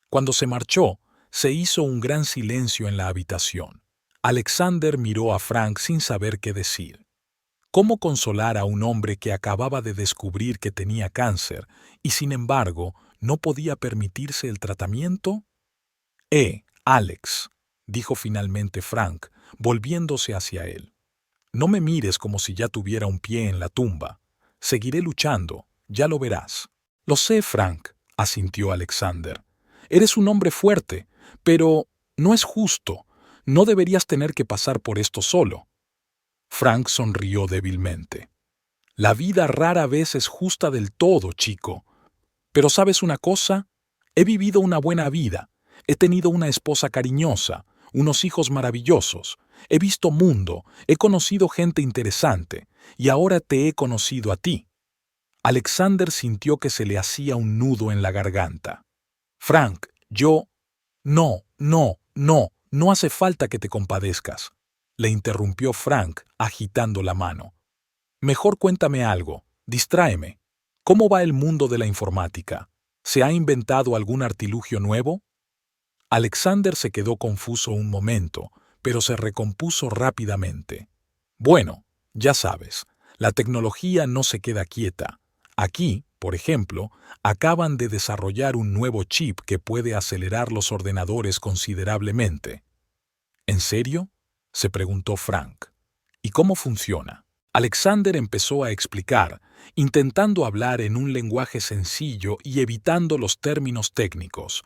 A: Cuando se marchó, se hizo un gran silencio en la habitación. Alexander miró a Frank sin saber qué decir. ¿Cómo consolar a un hombre que acababa de descubrir que tenía cáncer y, sin embargo, no podía permitirse el tratamiento? Alex, dijo finalmente Frank, volviéndose hacia él. No me mires como si ya tuviera un pie en la tumba. Seguiré luchando, ya lo verás. Lo sé, Frank, asintió Alexander. Eres un hombre fuerte, pero no es justo. No deberías tener que pasar por esto solo. Frank sonrió débilmente. La vida rara vez es justa del todo, chico. Pero ¿sabes una cosa? He vivido una buena vida. He tenido una esposa cariñosa, unos hijos maravillosos. He visto mundo, he conocido gente interesante, y ahora te he conocido a ti. Alexander sintió que se le hacía un nudo en la garganta. Frank, yo... No hace falta que te compadezcas, le interrumpió Frank, agitando la mano. Mejor cuéntame algo, distráeme. ¿Cómo va el mundo de la informática? ¿Se ha inventado algún artilugio nuevo? Alexander se quedó confuso un momento, pero se recompuso rápidamente. Bueno, ya sabes, la tecnología no se queda quieta. Aquí, por ejemplo, acaban de desarrollar un nuevo chip que puede acelerar los ordenadores considerablemente. ¿En serio?, se preguntó Frank. ¿Y cómo funciona? Alexander empezó a explicar, intentando hablar en un lenguaje sencillo y evitando los términos técnicos.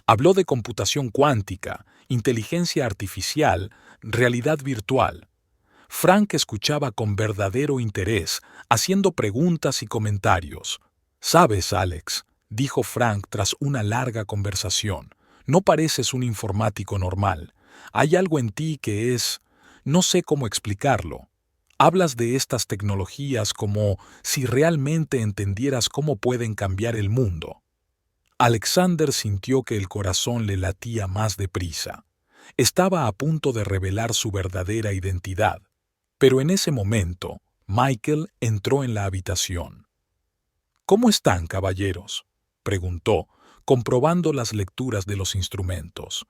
A: Habló de computación cuántica, inteligencia artificial, realidad virtual. Frank escuchaba con verdadero interés, haciendo preguntas y comentarios. «Sabes, Alex», dijo Frank tras una larga conversación, «no pareces un informático normal. Hay algo en ti que es... no sé cómo explicarlo. Hablas de estas tecnologías como si realmente entendieras cómo pueden cambiar el mundo». Alexander sintió que el corazón le latía más deprisa. Estaba a punto de revelar su verdadera identidad. Pero en ese momento, Michael entró en la habitación. «¿Cómo están, caballeros?», preguntó, comprobando las lecturas de los instrumentos.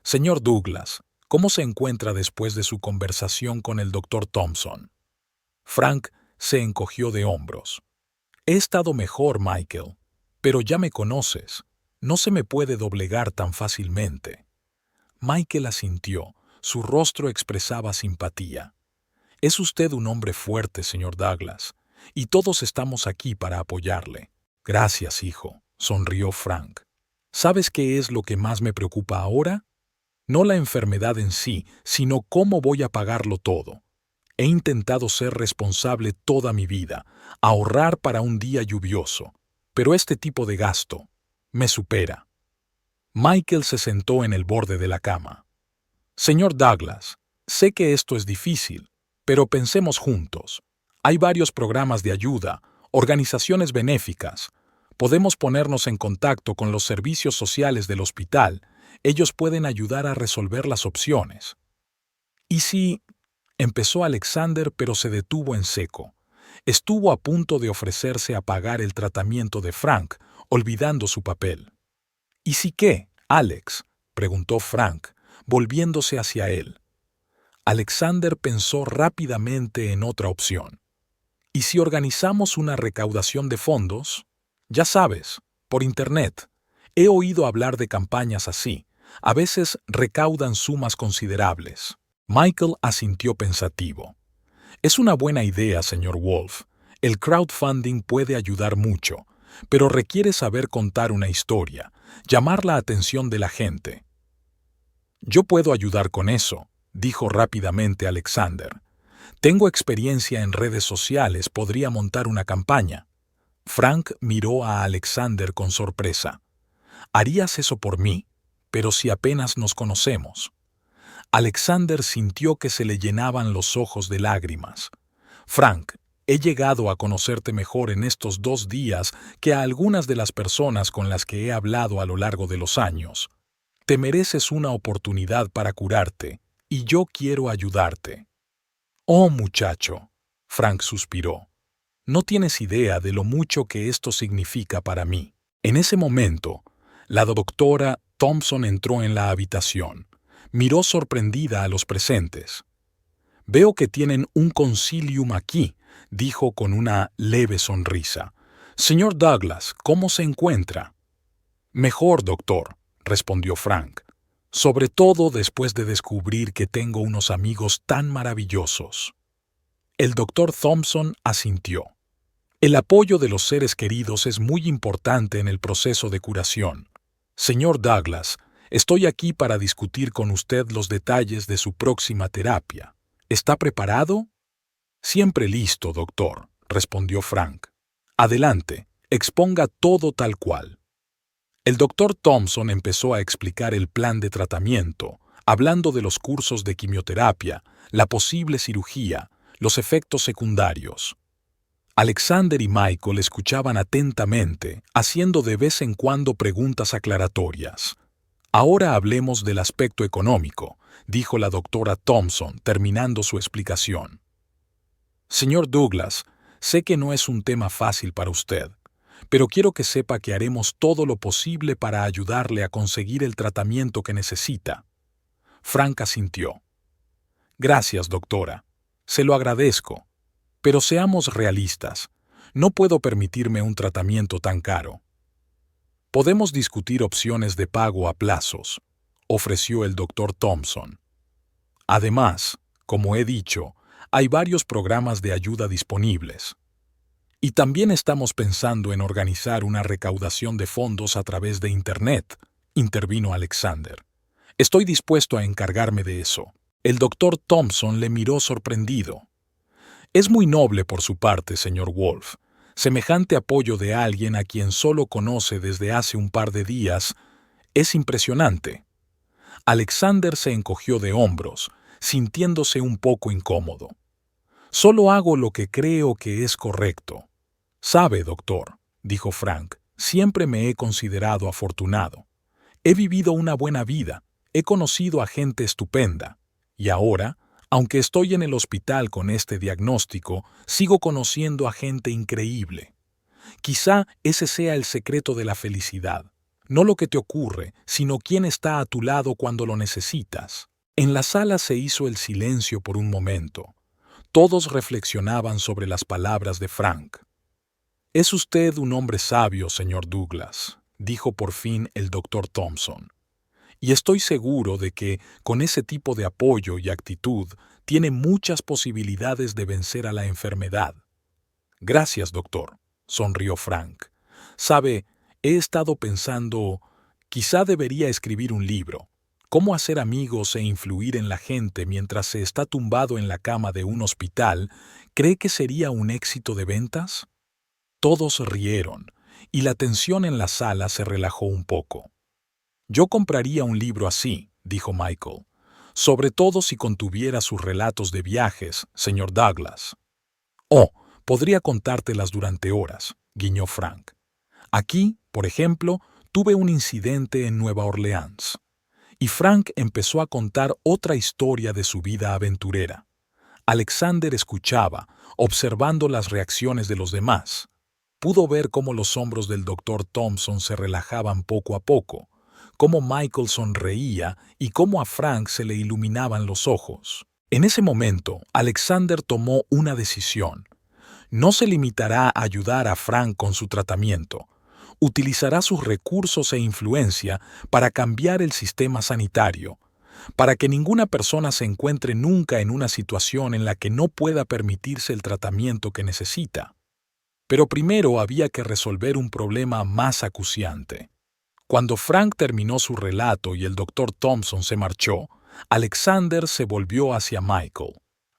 A: «Señor Douglas, ¿cómo se encuentra después de su conversación con el Dr. Thompson?» Frank se encogió de hombros. «He estado mejor, Michael, pero ya me conoces. No se me puede doblegar tan fácilmente». Michael asintió. Su rostro expresaba simpatía. «Es usted un hombre fuerte, señor Douglas, y todos estamos aquí para apoyarle». «Gracias, hijo», sonrió Frank. «¿Sabes qué es lo que más me preocupa ahora? No la enfermedad en sí, sino cómo voy a pagarlo todo. He intentado ser responsable toda mi vida, ahorrar para un día lluvioso, pero este tipo de gasto me supera». Michael se sentó en el borde de la cama. «Señor Douglas, sé que esto es difícil, pero pensemos juntos. Hay varios programas de ayuda, organizaciones benéficas. Podemos ponernos en contacto con los servicios sociales del hospital. Ellos pueden ayudar a resolver las opciones». «¿Y si...?» empezó Alexander, pero se detuvo en seco. Estuvo a punto de ofrecerse a pagar el tratamiento de Frank, olvidando su papel. «¿Y si qué, Alex?», preguntó Frank, volviéndose hacia él. Alexander pensó rápidamente en otra opción. «¿Y si organizamos una recaudación de fondos? Ya sabes, por Internet. He oído hablar de campañas así. A veces recaudan sumas considerables». Michael asintió pensativo. «Es una buena idea, señor Wolf. El crowdfunding puede ayudar mucho, pero requiere saber contar una historia, llamar la atención de la gente». «Yo puedo ayudar con eso», dijo rápidamente Alexander. «Tengo experiencia en redes sociales, podría montar una campaña». Frank miró a Alexander con sorpresa. «¿Harías eso por mí? Pero si apenas nos conocemos». Alexander sintió que se le llenaban los ojos de lágrimas. «Frank, he llegado a conocerte mejor en estos 2 días que a algunas de las personas con las que he hablado a lo largo de los años. Te mereces una oportunidad para curarte, y yo quiero ayudarte». «Oh, muchacho», Frank suspiró. «No tienes idea de lo mucho que esto significa para mí». En ese momento, la doctora Thompson entró en la habitación. Miró sorprendida a los presentes. «Veo que tienen un concilium aquí», dijo con una leve sonrisa. «Señor Douglas, ¿cómo se encuentra?» «Mejor, doctor», respondió Frank. «Sobre todo después de descubrir que tengo unos amigos tan maravillosos». El doctor Thompson asintió. El apoyo de los seres queridos es muy importante en el proceso de curación. Señor Douglas, estoy aquí para discutir con usted los detalles de su próxima terapia. ¿Está preparado? Siempre listo, doctor, respondió Frank. Adelante, exponga todo tal cual. El doctor Thompson empezó a explicar el plan de tratamiento, hablando de los cursos de quimioterapia, la posible cirugía, los efectos secundarios. Alexander y Michael escuchaban atentamente, haciendo de vez en cuando preguntas aclaratorias. Ahora hablemos del aspecto económico, dijo la doctora Thompson, terminando su explicación. Señor Douglas, sé que no es un tema fácil para usted, pero quiero que sepa que haremos todo lo posible para ayudarle a conseguir el tratamiento que necesita. Frank asintió. Gracias, doctora. Se lo agradezco. Pero seamos realistas. No puedo permitirme un tratamiento tan caro. Podemos discutir opciones de pago a plazos, ofreció el doctor Thompson. Además, como he dicho, hay varios programas de ayuda disponibles. Y también estamos pensando en organizar una recaudación de fondos a través de Internet, intervino Alexander. Estoy dispuesto a encargarme de eso. El doctor Thompson le miró sorprendido. Es muy noble por su parte, señor Wolf. Semejante apoyo de alguien a quien solo conoce desde hace un par de días es impresionante. Alexander se encogió de hombros, sintiéndose un poco incómodo. Solo hago lo que creo que es correcto. Sabe, doctor, dijo Frank, siempre me he considerado afortunado. He vivido una buena vida, he conocido a gente estupenda, y ahora, aunque estoy en el hospital con este diagnóstico, sigo conociendo a gente increíble. Quizá ese sea el secreto de la felicidad. No lo que te ocurre, sino quién está a tu lado cuando lo necesitas. En la sala se hizo el silencio por un momento. Todos reflexionaban sobre las palabras de Frank. Es usted un hombre sabio, señor Douglas, dijo por fin el doctor Thompson. Y estoy seguro de que, con ese tipo de apoyo y actitud, tiene muchas posibilidades de vencer a la enfermedad. Gracias, doctor, sonrió Frank. Sabe, he estado pensando, quizá debería escribir un libro. ¿Cómo hacer amigos e influir en la gente mientras se está tumbado en la cama de un hospital? ¿Cree que sería un éxito de ventas? Todos rieron, y la tensión en la sala se relajó un poco. Yo compraría un libro así, dijo Michael, sobre todo si contuviera sus relatos de viajes, señor Douglas. Oh, podría contártelas durante horas, guiñó Frank. Aquí, por ejemplo, tuve un incidente en Nueva Orleans. Y Frank empezó a contar otra historia de su vida aventurera. Alexander escuchaba, observando las reacciones de los demás. Pudo ver cómo los hombros del doctor Thompson se relajaban poco a poco, cómo Michael sonreía y cómo a Frank se le iluminaban los ojos. En ese momento, Alexander tomó una decisión. No se limitará a ayudar a Frank con su tratamiento. Utilizará sus recursos e influencia para cambiar el sistema sanitario, para que ninguna persona se encuentre nunca en una situación en la que no pueda permitirse el tratamiento que necesita. Pero primero había que resolver un problema más acuciante. Cuando Frank terminó su relato y el doctor Thompson se marchó, Alexander se volvió hacia Michael.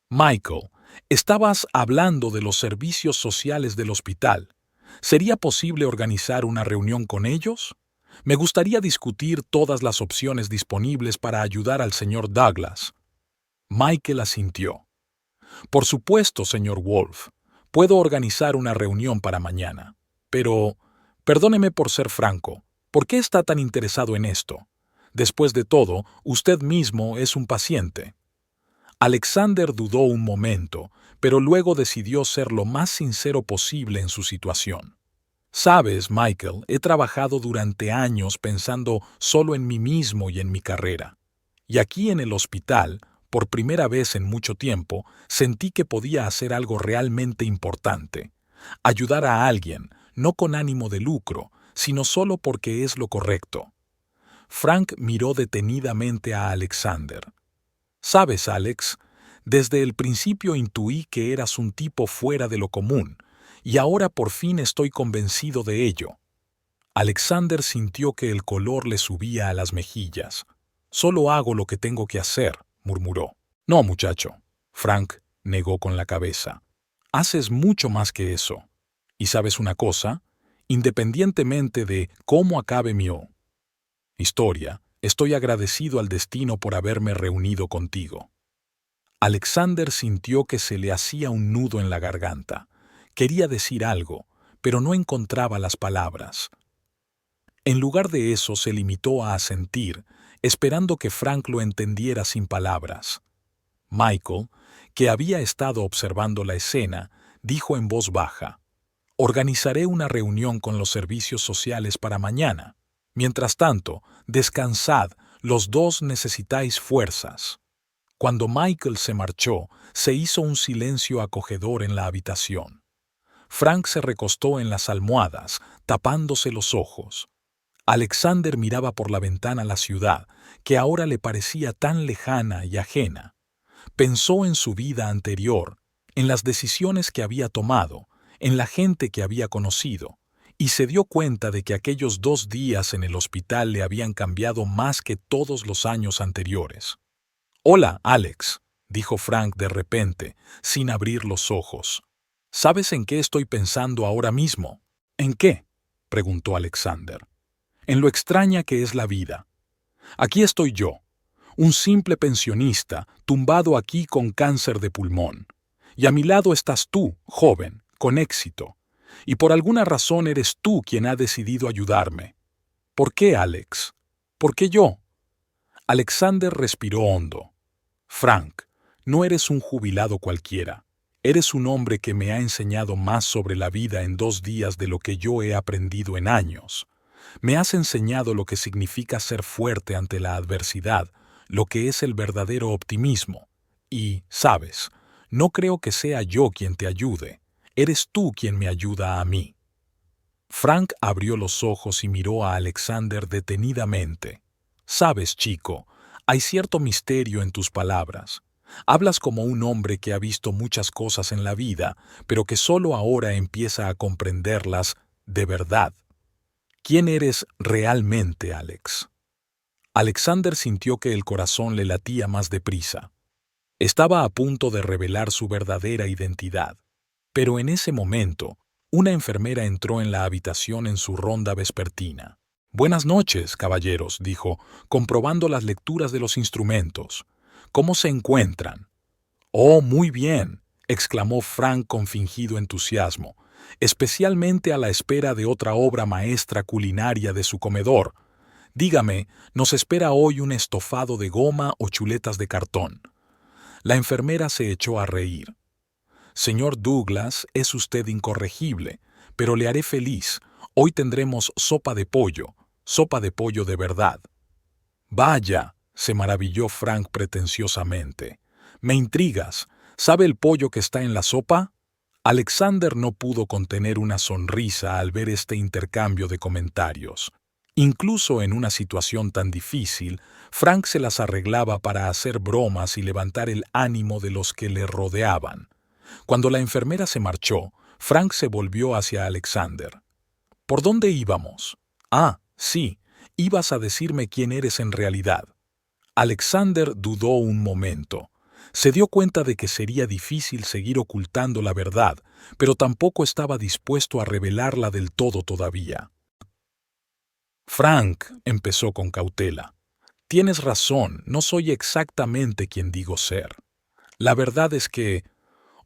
A: Michael, estabas hablando de los servicios sociales del hospital. ¿Sería posible organizar una reunión con ellos? Me gustaría discutir todas las opciones disponibles para ayudar al señor Douglas. Michael asintió. Por supuesto, señor Wolf. Puedo organizar una reunión para mañana. Pero, perdóneme por ser franco, ¿por qué está tan interesado en esto? Después de todo, usted mismo es un paciente. Alexander dudó un momento, pero luego decidió ser lo más sincero posible en su situación. Sabes, Michael, he trabajado durante años pensando solo en mí mismo y en mi carrera. Y aquí en el hospital, por primera vez en mucho tiempo, sentí que podía hacer algo realmente importante. Ayudar a alguien, no con ánimo de lucro, sino solo porque es lo correcto. Frank miró detenidamente a Alexander. Sabes, Alex, desde el principio intuí que eras un tipo fuera de lo común, y ahora por fin estoy convencido de ello. Alexander sintió que el color le subía a las mejillas. Solo hago lo que tengo que hacer, murmuró. No, muchacho. Frank negó con la cabeza. Haces mucho más que eso. ¿Y sabes una cosa? Independientemente de cómo acabe mi historia, estoy agradecido al destino por haberme reunido contigo. Alexander sintió que se le hacía un nudo en la garganta. Quería decir algo, pero no encontraba las palabras. En lugar de eso se limitó a asentir, esperando que Frank lo entendiera sin palabras. Michael, que había estado observando la escena, dijo en voz baja: «Organizaré una reunión con los servicios sociales para mañana. Mientras tanto, descansad, los dos necesitáis fuerzas». Cuando Michael se marchó, se hizo un silencio acogedor en la habitación. Frank se recostó en las almohadas, tapándose los ojos. Alexander miraba por la ventana la ciudad, que ahora le parecía tan lejana y ajena. Pensó en su vida anterior, en las decisiones que había tomado, en la gente que había conocido, y se dio cuenta de que aquellos 2 días en el hospital le habían cambiado más que todos los años anteriores. «Hola, Alex», dijo Frank de repente, sin abrir los ojos. «¿Sabes en qué estoy pensando ahora mismo?» «¿En qué?», preguntó Alexander. «En lo extraña que es la vida. Aquí estoy yo, un simple pensionista, tumbado aquí con cáncer de pulmón. Y a mi lado estás tú, joven, con éxito. Y por alguna razón eres tú quien ha decidido ayudarme. ¿Por qué, Alex? ¿Por qué yo?» Alexander respiró hondo. «Frank, no eres un jubilado cualquiera. Eres un hombre que me ha enseñado más sobre la vida en 2 días de lo que yo he aprendido en años. Me has enseñado lo que significa ser fuerte ante la adversidad, lo que es el verdadero optimismo. Y, sabes, no creo que sea yo quien te ayude. Eres tú quien me ayuda a mí». Frank abrió los ojos y miró a Alexander detenidamente. «Sabes, chico, hay cierto misterio en tus palabras. Hablas como un hombre que ha visto muchas cosas en la vida, pero que solo ahora empieza a comprenderlas de verdad. ¿Quién eres realmente, Alex?» Alexander sintió que el corazón le latía más deprisa. Estaba a punto de revelar su verdadera identidad. Pero en ese momento, una enfermera entró en la habitación en su ronda vespertina. «Buenas noches, caballeros», dijo, comprobando las lecturas de los instrumentos. «¿Cómo se encuentran?» «Oh, muy bien», exclamó Frank con fingido entusiasmo, «especialmente a la espera de otra obra maestra culinaria de su comedor. Dígame, ¿nos espera hoy un estofado de goma o chuletas de cartón?» La enfermera se echó a reír. «Señor Douglas, es usted incorregible, pero le haré feliz. Hoy tendremos sopa de pollo de verdad». «Vaya», se maravilló Frank pretenciosamente. «Me intrigas. ¿Sabe el pollo que está en la sopa?» Alexander no pudo contener una sonrisa al ver este intercambio de comentarios. Incluso en una situación tan difícil, Frank se las arreglaba para hacer bromas y levantar el ánimo de los que le rodeaban. Cuando la enfermera se marchó, Frank se volvió hacia Alexander. «¿Por dónde íbamos?» «Ah, sí, ibas a decirme quién eres en realidad». Alexander dudó un momento. Se dio cuenta de que sería difícil seguir ocultando la verdad, pero tampoco estaba dispuesto a revelarla del todo todavía. «Frank», empezó con cautela, «tienes razón, no soy exactamente quien digo ser. La verdad es que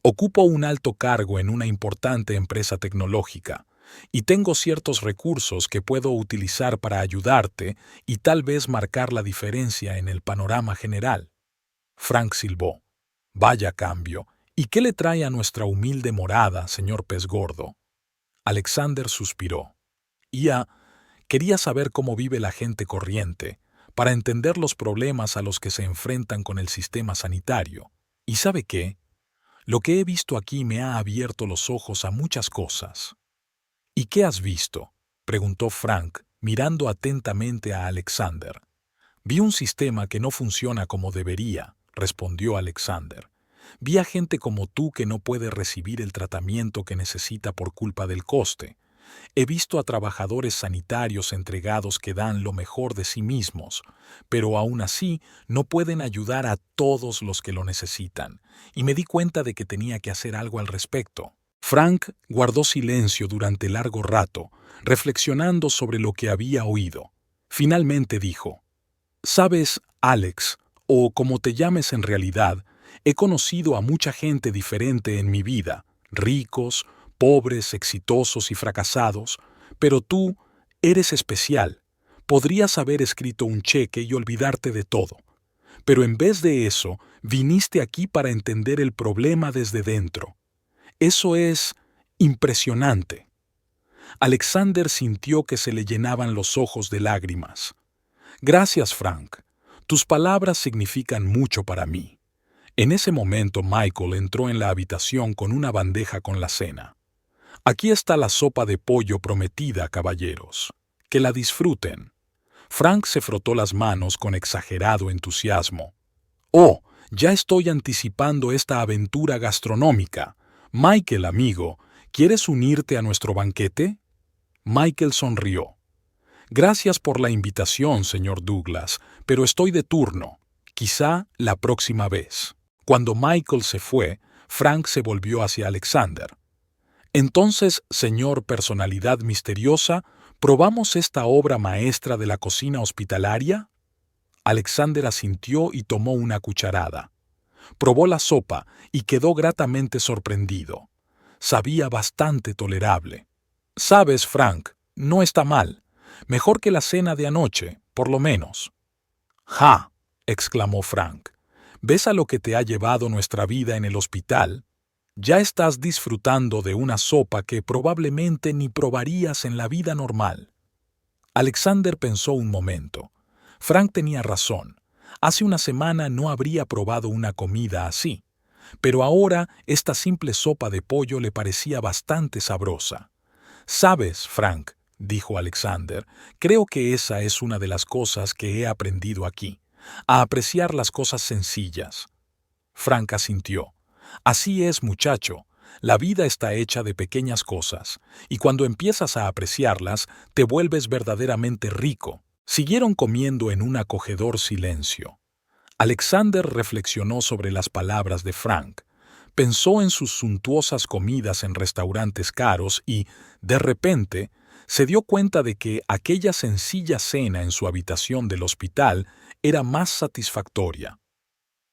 A: ocupo un alto cargo en una importante empresa tecnológica y tengo ciertos recursos que puedo utilizar para ayudarte y tal vez marcar la diferencia en el panorama general». Frank silbó. «Vaya cambio. ¿Y qué le trae a nuestra humilde morada, señor Pez Gordo?» Alexander suspiró. Quería saber cómo vive la gente corriente, para entender los problemas a los que se enfrentan con el sistema sanitario. ¿Y sabe qué? Lo que he visto aquí me ha abierto los ojos a muchas cosas». «¿Y qué has visto?», preguntó Frank, mirando atentamente a Alexander. «Vi un sistema que no funciona como debería», respondió Alexander. Vi a gente como tú que no puede recibir el tratamiento que necesita por culpa del coste. He visto a trabajadores sanitarios entregados que dan lo mejor de sí mismos, pero aún así no pueden ayudar a todos los que lo necesitan, y me di cuenta de que tenía que hacer algo al respecto. Frank guardó silencio durante largo rato, reflexionando sobre lo que había oído. Finalmente dijo: «Sabes, Alex, o como te llames en realidad, he conocido a mucha gente diferente en mi vida, ricos, pobres, exitosos y fracasados, pero tú eres especial. Podrías haber escrito un cheque y olvidarte de todo. Pero en vez de eso, viniste aquí para entender el problema desde dentro. Eso es impresionante». Alexander sintió que se le llenaban los ojos de lágrimas. «Gracias, Frank. Tus palabras significan mucho para mí». En ese momento Michael entró en la habitación con una bandeja con la cena. «Aquí está la sopa de pollo prometida, caballeros. Que la disfruten». Frank se frotó las manos con exagerado entusiasmo. «Oh, ya estoy anticipando esta aventura gastronómica. Michael, amigo, ¿quieres unirte a nuestro banquete?» Michael sonrió. «Gracias por la invitación, señor Douglas, pero estoy de turno. Quizá la próxima vez». Cuando Michael se fue, Frank se volvió hacia Alexander. «Entonces, señor Personalidad Misteriosa, ¿probamos esta obra maestra de la cocina hospitalaria?» Alexander asintió y tomó una cucharada. Probó la sopa y quedó gratamente sorprendido. Sabía bastante tolerable. «Sabes, Frank, no está mal. Mejor que la cena de anoche, por lo menos». «¡Ja!», exclamó Frank. «¿Ves a lo que te ha llevado nuestra vida en el hospital? Ya estás disfrutando de una sopa que probablemente ni probarías en la vida normal». Alexander pensó un momento. Frank tenía razón. Hace una semana no habría probado una comida así, pero ahora esta simple sopa de pollo le parecía bastante sabrosa. «Sabes, Frank», dijo Alexander, «creo que esa es una de las cosas que he aprendido aquí, a apreciar las cosas sencillas». Frank asintió. «Así es, muchacho. La vida está hecha de pequeñas cosas, y cuando empiezas a apreciarlas, te vuelves verdaderamente rico». Siguieron comiendo en un acogedor silencio. Alexander reflexionó sobre las palabras de Frank. Pensó en sus suntuosas comidas en restaurantes caros y, de repente, se dio cuenta de que aquella sencilla cena en su habitación del hospital era más satisfactoria.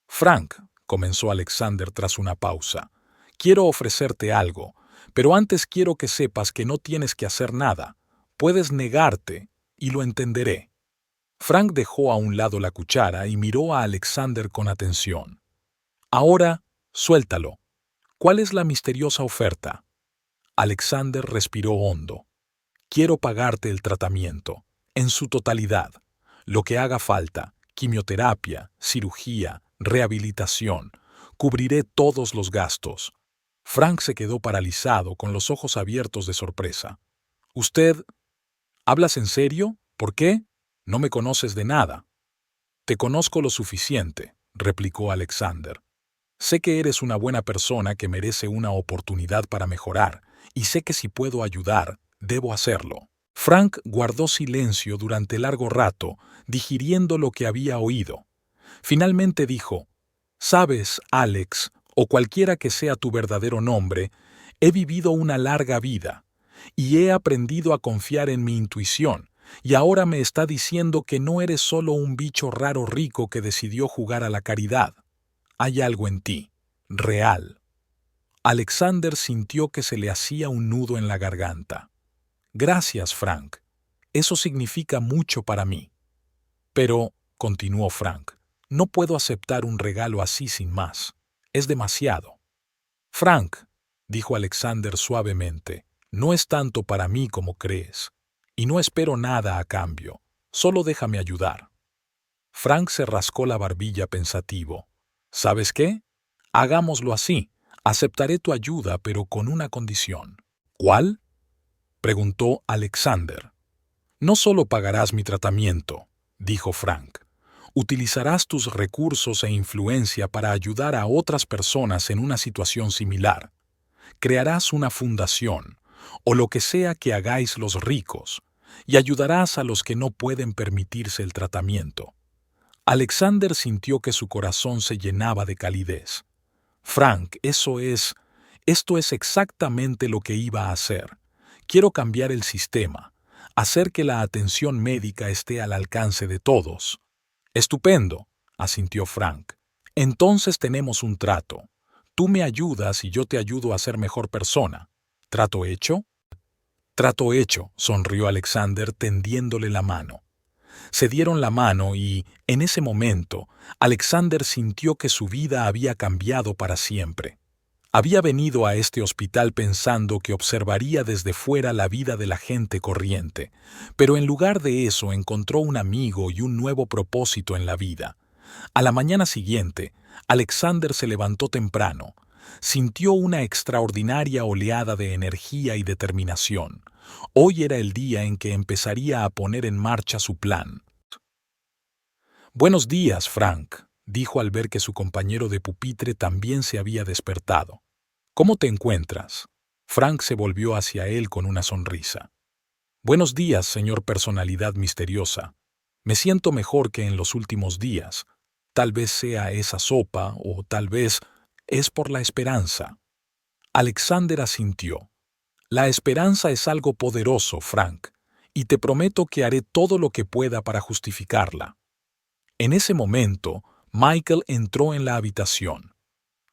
A: «Frank», comenzó Alexander tras una pausa, «quiero ofrecerte algo, pero antes quiero que sepas que no tienes que hacer nada. Puedes negarte y lo entenderé». Frank dejó a un lado la cuchara y miró a Alexander con atención. «Ahora, suéltalo. ¿Cuál es la misteriosa oferta?» Alexander respiró hondo. «Quiero pagarte el tratamiento, en su totalidad. Lo que haga falta, quimioterapia, cirugía, rehabilitación. Cubriré todos los gastos». Frank se quedó paralizado, con los ojos abiertos de sorpresa. «¿Usted... hablas en serio? ¿Por qué? No me conoces de nada». «Te conozco lo suficiente», replicó Alexander. «Sé que eres una buena persona que merece una oportunidad para mejorar, y sé que si puedo ayudar, debo hacerlo». Frank guardó silencio durante largo rato, digiriendo lo que había oído. Finalmente dijo: «Sabes, Alex, o cualquiera que sea tu verdadero nombre, he vivido una larga vida, y he aprendido a confiar en mi intuición, y ahora me está diciendo que no eres solo un bicho raro rico que decidió jugar a la caridad. Hay algo en ti, real». Alexander sintió que se le hacía un nudo en la garganta. «Gracias, Frank. Eso significa mucho para mí». «Pero», continuó Frank, «no puedo aceptar un regalo así sin más. Es demasiado». «Frank», dijo Alexander suavemente, «no es tanto para mí como crees. Y no espero nada a cambio. Solo déjame ayudar». Frank se rascó la barbilla pensativo. «¿Sabes qué? Hagámoslo así. Aceptaré tu ayuda, pero con una condición». «¿Cuál?», preguntó Alexander. «No solo pagarás mi tratamiento», dijo Frank. Utilizarás tus recursos e influencia para ayudar a otras personas en una situación similar. Crearás una fundación, o lo que sea que hagáis los ricos, y ayudarás a los que no pueden permitirse el tratamiento. Alexander sintió que su corazón se llenaba de calidez. Frank, esto es exactamente lo que iba a hacer. Quiero cambiar el sistema, hacer que la atención médica esté al alcance de todos. Estupendo, asintió Frank. Entonces tenemos un trato. Tú me ayudas y yo te ayudo a ser mejor persona. ¿Trato hecho? Trato hecho, sonrió Alexander tendiéndole la mano. Se dieron la mano y, en ese momento, Alexander sintió que su vida había cambiado para siempre. Había venido a este hospital pensando que observaría desde fuera la vida de la gente corriente, pero en lugar de eso encontró un amigo y un nuevo propósito en la vida. A la mañana siguiente, Alexander se levantó temprano. Sintió una extraordinaria oleada de energía y determinación. Hoy era el día en que empezaría a poner en marcha su plan. «Buenos días, Frank», dijo al ver que su compañero de pupitre también se había despertado. «¿Cómo te encuentras?» Frank se volvió hacia él con una sonrisa. «Buenos días, señor personalidad misteriosa. Me siento mejor que en los últimos días. Tal vez sea esa sopa o tal vez es por la esperanza». Alexander asintió. «La esperanza es algo poderoso, Frank, y te prometo que haré todo lo que pueda para justificarla». En ese momento, Michael entró en la habitación.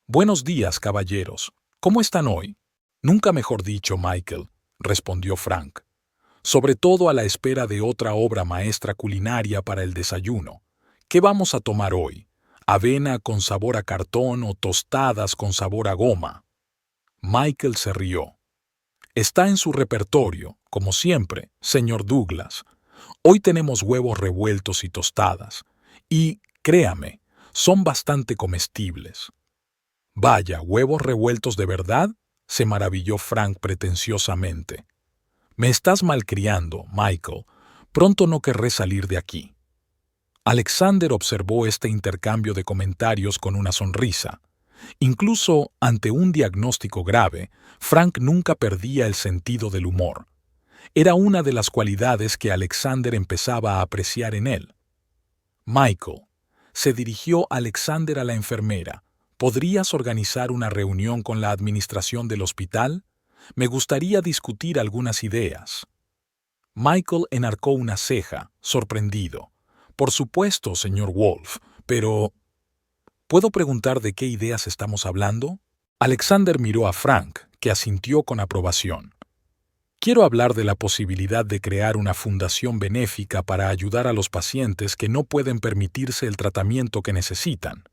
A: «Buenos días, caballeros. ¿Cómo están hoy?» «Nunca mejor dicho, Michael», respondió Frank. «Sobre todo a la espera de otra obra maestra culinaria para el desayuno. ¿Qué vamos a tomar hoy? ¿Avena con sabor a cartón o tostadas con sabor a goma?» Michael se rió. «Está en su repertorio, como siempre, señor Douglas. Hoy tenemos huevos revueltos y tostadas. Y, créame, son bastante comestibles». «Vaya, ¿huevos revueltos de verdad?», se maravilló Frank pretenciosamente. «Me estás malcriando, Michael. Pronto no querré salir de aquí». Alexander observó este intercambio de comentarios con una sonrisa. Incluso ante un diagnóstico grave, Frank nunca perdía el sentido del humor. Era una de las cualidades que Alexander empezaba a apreciar en él. «Michael», se dirigió Alexander a la enfermera, «¿podrías organizar una reunión con la administración del hospital? Me gustaría discutir algunas ideas». Michael enarcó una ceja, sorprendido. «Por supuesto, señor Wolf, pero ¿puedo preguntar de qué ideas estamos hablando?» Alexander miró a Frank, que asintió con aprobación. «Quiero hablar de la posibilidad de crear una fundación benéfica para ayudar a los pacientes que no pueden permitirse el tratamiento que necesitan».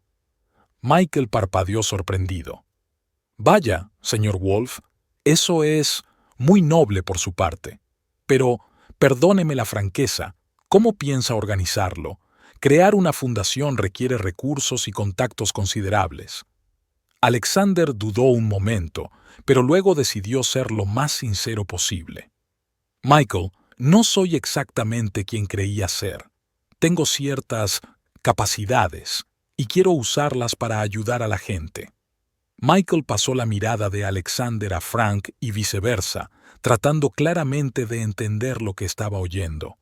A: Michael parpadeó sorprendido. «Vaya, señor Wolf, eso es muy noble por su parte. Pero, perdóneme la franqueza, ¿cómo piensa organizarlo? Crear una fundación requiere recursos y contactos considerables». Alexander dudó un momento, pero luego decidió ser lo más sincero posible. «Michael, no soy exactamente quien creía ser. Tengo ciertas capacidades y quiero usarlas para ayudar a la gente». Michael pasó la mirada de Alexander a Frank y viceversa, tratando claramente de entender lo que estaba oyendo.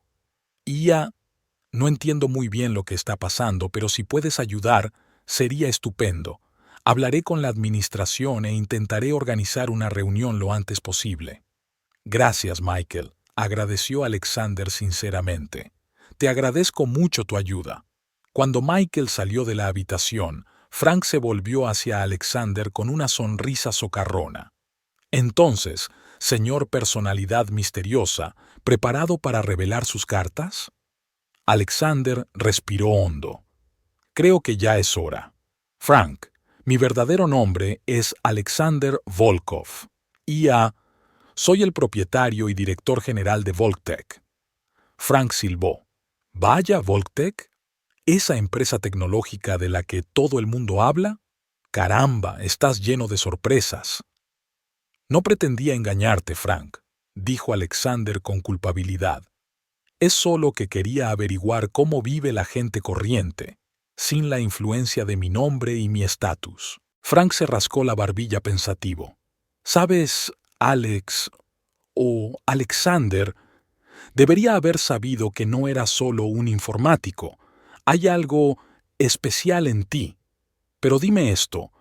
A: No entiendo muy bien lo que está pasando, pero si puedes ayudar, sería estupendo. Hablaré con la administración e intentaré organizar una reunión lo antes posible». «Gracias, Michael», agradeció Alexander sinceramente. «Te agradezco mucho tu ayuda». Cuando Michael salió de la habitación, Frank se volvió hacia Alexander con una sonrisa socarrona. «Entonces, señor personalidad misteriosa, ¿preparado para revelar sus cartas?» Alexander respiró hondo. «Creo que ya es hora. Frank, mi verdadero nombre es Alexander Volkov. Soy el propietario y director general de Volktec». Frank silbó. «Vaya, Volktec. ¿Esa empresa tecnológica de la que todo el mundo habla? Caramba, estás lleno de sorpresas». «No pretendía engañarte, Frank», dijo Alexander con culpabilidad. Es solo que quería averiguar cómo vive la gente corriente, sin la influencia de mi nombre y mi estatus. Frank se rascó la barbilla pensativo. ¿Sabes, Alex o Alexander? Debería haber sabido que no era solo un informático. Hay algo especial en ti. Pero dime esto,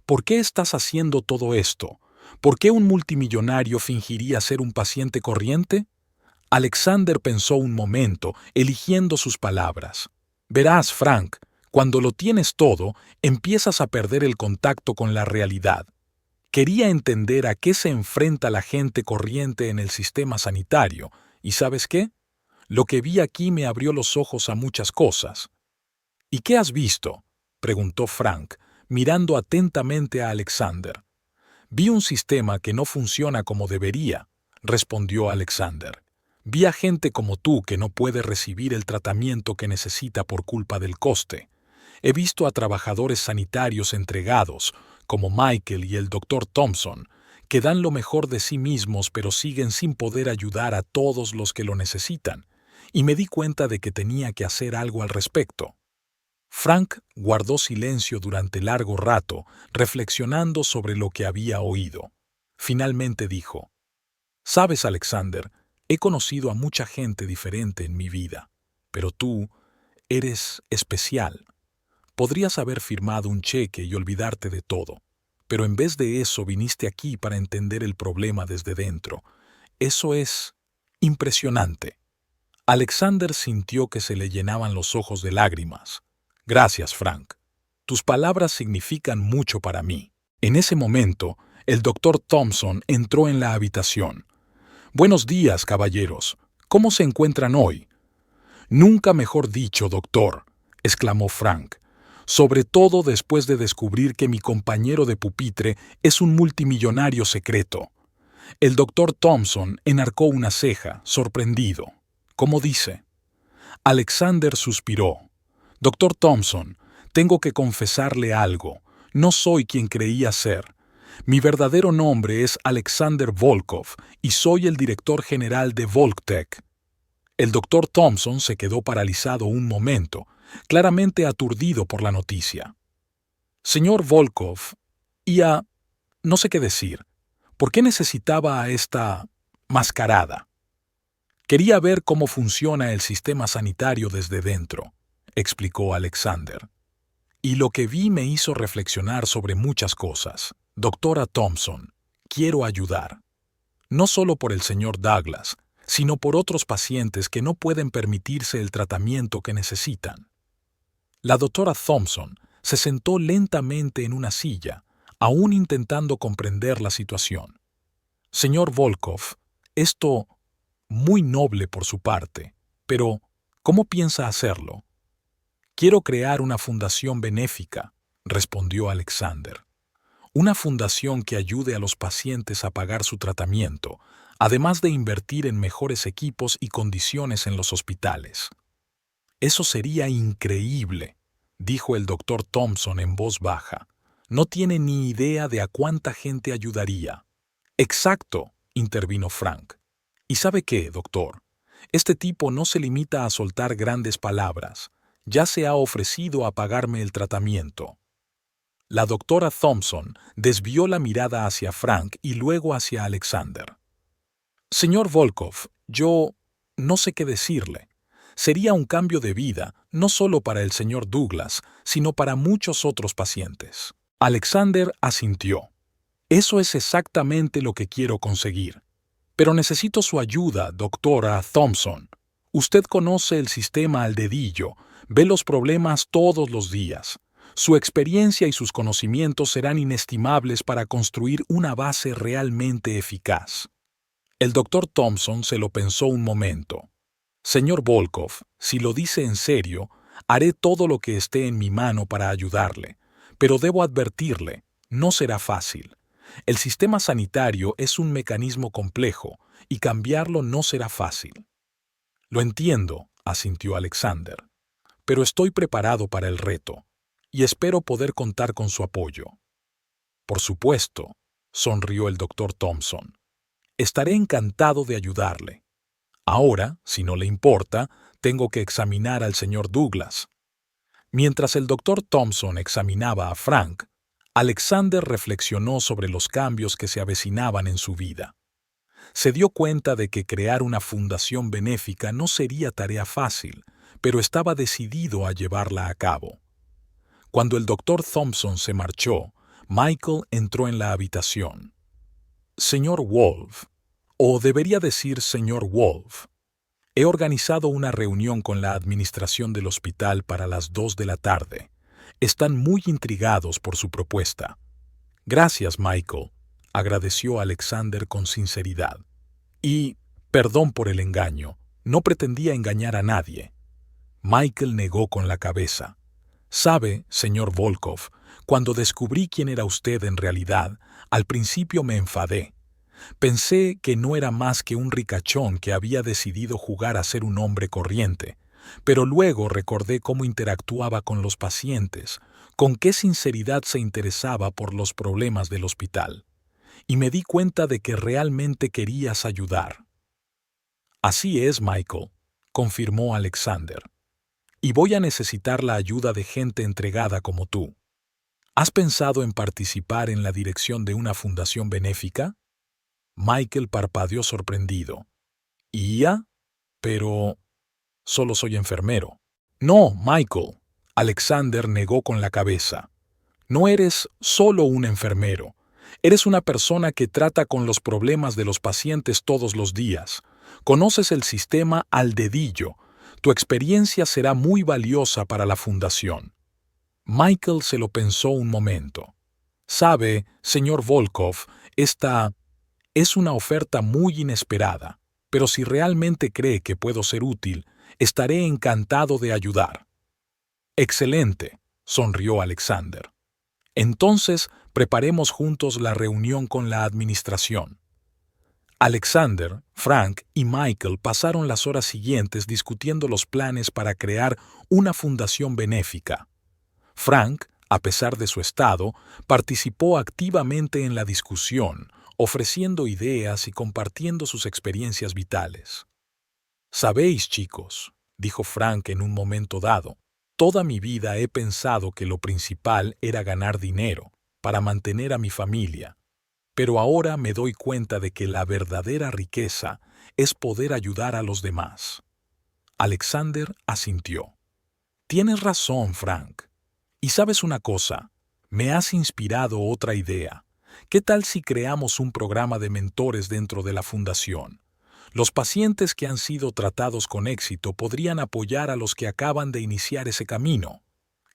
A: ¿por qué estás haciendo todo esto? ¿Por qué un multimillonario fingiría ser un paciente corriente? Alexander pensó un momento, eligiendo sus palabras. Verás, Frank, cuando lo tienes todo, empiezas a perder el contacto con la realidad. Quería entender a qué se enfrenta la gente corriente en el sistema sanitario, y ¿sabes qué? Lo que vi aquí me abrió los ojos a muchas cosas. ¿Y qué has visto?, preguntó Frank, mirando atentamente a Alexander. Vi un sistema que no funciona como debería, respondió Alexander. Vi a gente como tú que no puede recibir el tratamiento que necesita por culpa del coste. He visto a trabajadores sanitarios entregados, como Michael y el Dr. Thompson, que dan lo mejor de sí mismos pero siguen sin poder ayudar a todos los que lo necesitan, y me di cuenta de que tenía que hacer algo al respecto. Frank guardó silencio durante largo rato, reflexionando sobre lo que había oído. Finalmente dijo: «Sabes, Alexander, he conocido a mucha gente diferente en mi vida, pero tú eres especial. Podrías haber firmado un cheque y olvidarte de todo, pero en vez de eso viniste aquí para entender el problema desde dentro. Eso es impresionante». Alexander sintió que se le llenaban los ojos de lágrimas. «Gracias, Frank. Tus palabras significan mucho para mí». En ese momento, el Dr. Thompson entró en la habitación. «Buenos días, caballeros. ¿Cómo se encuentran hoy?» «Nunca mejor dicho, doctor», exclamó Frank, «sobre todo después de descubrir que mi compañero de pupitre es un multimillonario secreto». El Dr. Thompson enarcó una ceja, sorprendido. «¿Cómo dice?» Alexander suspiró. «Dr. Thompson, tengo que confesarle algo. No soy quien creía ser. Mi verdadero nombre es Alexander Volkov y soy el director general de Volktech». El Dr. Thompson se quedó paralizado un momento, claramente aturdido por la noticia. «Señor Volkov, no sé qué decir. ¿Por qué necesitaba a esta mascarada?» «Quería ver cómo funciona el sistema sanitario desde dentro», explicó Alexander. «Y lo que vi me hizo reflexionar sobre muchas cosas. Doctora Thompson, quiero ayudar. No solo por el señor Douglas, sino por otros pacientes que no pueden permitirse el tratamiento que necesitan». La doctora Thompson se sentó lentamente en una silla, aún intentando comprender la situación. «Señor Volkov, esto muy noble por su parte, pero ¿cómo piensa hacerlo?» «Quiero crear una fundación benéfica», respondió Alexander. «Una fundación que ayude a los pacientes a pagar su tratamiento, además de invertir en mejores equipos y condiciones en los hospitales». «Eso sería increíble», dijo el Dr. Thompson en voz baja. «No tiene ni idea de a cuánta gente ayudaría». «Exacto», intervino Frank. «¿Y sabe qué, doctor? Este tipo no se limita a soltar grandes palabras. Ya se ha ofrecido a pagarme el tratamiento». La doctora Thompson desvió la mirada hacia Frank y luego hacia Alexander. «Señor Volkov, yo no sé qué decirle. Sería un cambio de vida, no solo para el señor Douglas, sino para muchos otros pacientes». Alexander asintió. «Eso es exactamente lo que quiero conseguir. Pero necesito su ayuda, doctora Thompson. Usted conoce el sistema al dedillo, ve los problemas todos los días. Su experiencia y sus conocimientos serán inestimables para construir una base realmente eficaz». El Dr. Thompson se lo pensó un momento. «Señor Volkov, si lo dice en serio, haré todo lo que esté en mi mano para ayudarle, pero debo advertirle, no será fácil. El sistema sanitario es un mecanismo complejo y cambiarlo no será fácil». «Lo entiendo», asintió Alexander, «pero estoy preparado para el reto y espero poder contar con su apoyo». «Por supuesto», sonrió el Dr. Thompson. «Estaré encantado de ayudarle. Ahora, si no le importa, tengo que examinar al señor Douglas. Mientras el doctor Thompson examinaba a Frank, Alexander reflexionó sobre los cambios que se avecinaban en su vida. Se dio cuenta de que crear una fundación benéfica no sería tarea fácil, pero estaba decidido a llevarla a cabo. Cuando el doctor Thompson se marchó, Michael entró en la habitación. Señor Wolf, o debería decir señor Wolf, he organizado una reunión con la administración del hospital para las 2 de la tarde. Están muy intrigados por su propuesta. Gracias, Michael, agradeció Alexander con sinceridad. Y, perdón por el engaño, no pretendía engañar a nadie. Michael negó con la cabeza. Sabe, señor Volkov, cuando descubrí quién era usted en realidad, al principio me enfadé. Pensé que no era más que un ricachón que había decidido jugar a ser un hombre corriente, pero luego recordé cómo interactuaba con los pacientes, con qué sinceridad se interesaba por los problemas del hospital, y me di cuenta de que realmente querías ayudar. Así es, Michael, confirmó Alexander. Y voy a necesitar la ayuda de gente entregada como tú. ¿Has pensado en participar en la dirección de una fundación benéfica? Michael parpadeó sorprendido. ¿Ya? Pero solo soy enfermero. No, Michael. Alexander negó con la cabeza. No eres solo un enfermero. Eres una persona que trata con los problemas de los pacientes todos los días. Conoces el sistema al dedillo. Tu experiencia será muy valiosa para la fundación. Michael se lo pensó un momento. Sabe, señor Volkov, esta es una oferta muy inesperada, pero si realmente cree que puedo ser útil, estaré encantado de ayudar. Excelente, sonrió Alexander. Entonces, preparemos juntos la reunión con la administración. Alexander, Frank y Michael pasaron las horas siguientes discutiendo los planes para crear una fundación benéfica. Frank, a pesar de su estado, participó activamente en la discusión, ofreciendo ideas y compartiendo sus experiencias vitales. «Sabéis, chicos», dijo Frank en un momento dado, «toda mi vida he pensado que lo principal era ganar dinero, para mantener a mi familia. Pero ahora me doy cuenta de que la verdadera riqueza es poder ayudar a los demás». Alexander asintió. «Tienes razón, Frank. Y sabes una cosa, me has inspirado otra idea. ¿Qué tal si creamos un programa de mentores dentro de la fundación? Los pacientes que han sido tratados con éxito podrían apoyar a los que acaban de iniciar ese camino».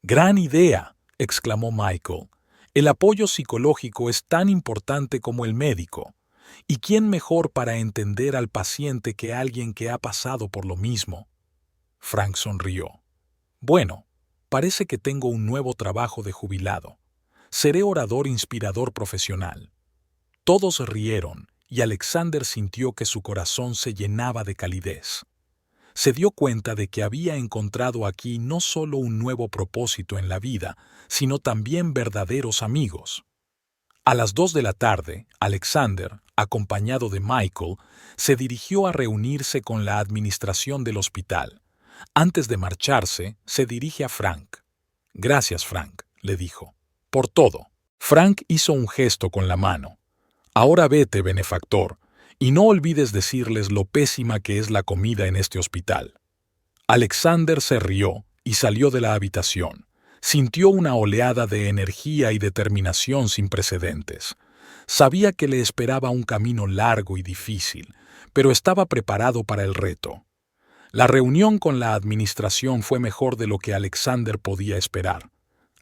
A: «¡Gran idea!», exclamó Michael. «El apoyo psicológico es tan importante como el médico. ¿Y quién mejor para entender al paciente que alguien que ha pasado por lo mismo?». Frank sonrió. «Bueno, parece que tengo un nuevo trabajo de jubilado. Seré orador inspirador profesional». Todos rieron y Alexander sintió que su corazón se llenaba de calidez. Se dio cuenta de que había encontrado aquí no solo un nuevo propósito en la vida, sino también verdaderos amigos. A las 2 de la tarde, Alexander, acompañado de Michael, se dirigió a reunirse con la administración del hospital. Antes de marcharse, se dirige a Frank. «Gracias, Frank», le dijo, «por todo». Frank hizo un gesto con la mano. «Ahora vete, benefactor, y no olvides decirles lo pésima que es la comida en este hospital». Alexander se rió y salió de la habitación. Sintió una oleada de energía y determinación sin precedentes. Sabía que le esperaba un camino largo y difícil, pero estaba preparado para el reto. La reunión con la administración fue mejor de lo que Alexander podía esperar.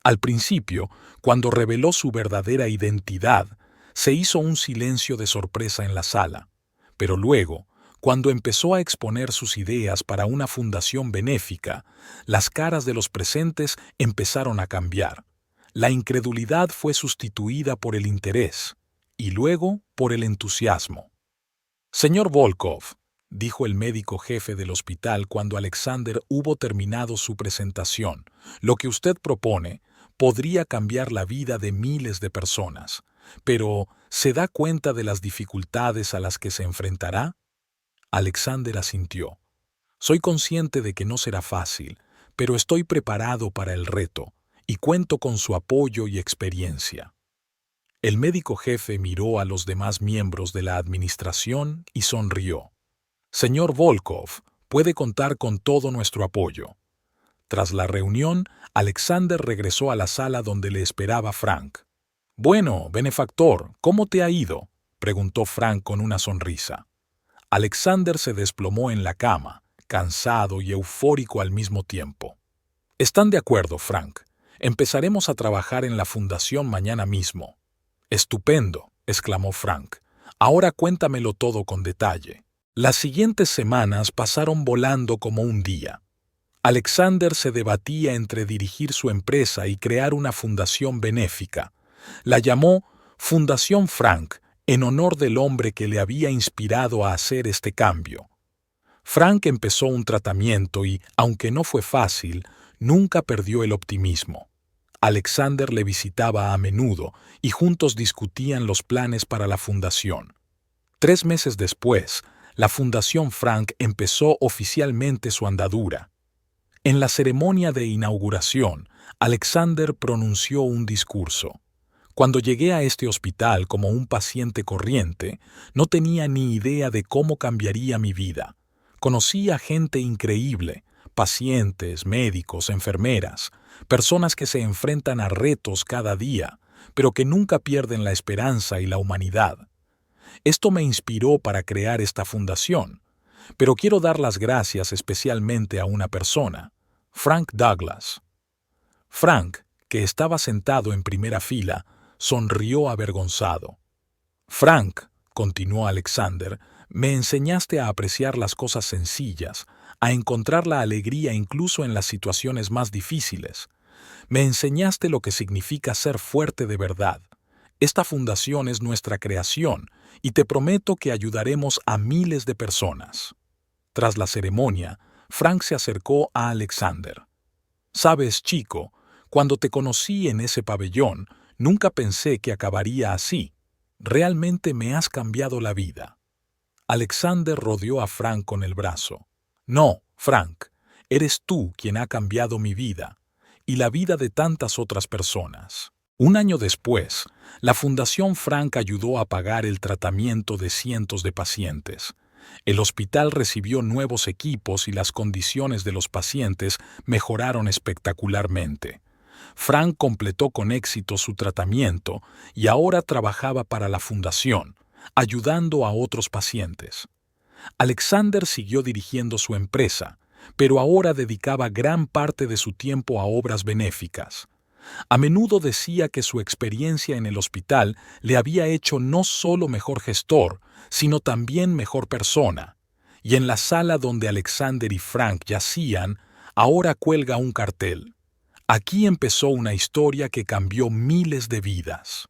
A: Al principio, cuando reveló su verdadera identidad, se hizo un silencio de sorpresa en la sala, pero luego, cuando empezó a exponer sus ideas para una fundación benéfica, las caras de los presentes empezaron a cambiar. La incredulidad fue sustituida por el interés, y luego por el entusiasmo. «Señor Volkov», dijo el médico jefe del hospital cuando Alexander hubo terminado su presentación, «lo que usted propone podría cambiar la vida de miles de personas. Pero, ¿se da cuenta de las dificultades a las que se enfrentará?». Alexander asintió. Soy consciente de que no será fácil, pero estoy preparado para el reto y cuento con su apoyo y experiencia. El médico jefe miró a los demás miembros de la administración y sonrió. Señor Volkov, puede contar con todo nuestro apoyo. Tras la reunión, Alexander regresó a la sala donde le esperaba Frank. Bueno, benefactor, ¿cómo te ha ido?, preguntó Frank con una sonrisa. Alexander se desplomó en la cama, cansado y eufórico al mismo tiempo. Están de acuerdo, Frank. Empezaremos a trabajar en la fundación mañana mismo. Estupendo, exclamó Frank. Ahora cuéntamelo todo con detalle. Las siguientes semanas pasaron volando como un día. Alexander se debatía entre dirigir su empresa y crear una fundación benéfica. La llamó Fundación Frank, en honor del hombre que le había inspirado a hacer este cambio. Frank empezó un tratamiento y, aunque no fue fácil, nunca perdió el optimismo. Alexander le visitaba a menudo y juntos discutían los planes para la fundación. 3 meses después, la Fundación Frank empezó oficialmente su andadura. En la ceremonia de inauguración, Alexander pronunció un discurso. Cuando llegué a este hospital como un paciente corriente, no tenía ni idea de cómo cambiaría mi vida. Conocí a gente increíble, pacientes, médicos, enfermeras, personas que se enfrentan a retos cada día, pero que nunca pierden la esperanza y la humanidad. Esto me inspiró para crear esta fundación, pero quiero dar las gracias especialmente a una persona, Frank Douglas. Frank, que estaba sentado en primera fila, sonrió avergonzado. Frank, continuó Alexander, me enseñaste a apreciar las cosas sencillas, a encontrar la alegría incluso en las situaciones más difíciles. Me enseñaste lo que significa ser fuerte de verdad. Esta fundación es nuestra creación y te prometo que ayudaremos a miles de personas. Tras la ceremonia, Frank se acercó a Alexander. Sabes, chico, cuando te conocí en ese pabellón, nunca pensé que acabaría así. Realmente me has cambiado la vida. Alexander rodeó a Frank con el brazo. No, Frank, eres tú quien ha cambiado mi vida y la vida de tantas otras personas. Un año después, la Fundación Frank ayudó a pagar el tratamiento de cientos de pacientes. El hospital recibió nuevos equipos y las condiciones de los pacientes mejoraron espectacularmente. Frank completó con éxito su tratamiento y ahora trabajaba para la fundación, ayudando a otros pacientes. Alexander siguió dirigiendo su empresa, pero ahora dedicaba gran parte de su tiempo a obras benéficas. A menudo decía que su experiencia en el hospital le había hecho no solo mejor gestor, sino también mejor persona. Y en la sala donde Alexander y Frank yacían, ahora cuelga un cartel. Aquí empezó una historia que cambió miles de vidas.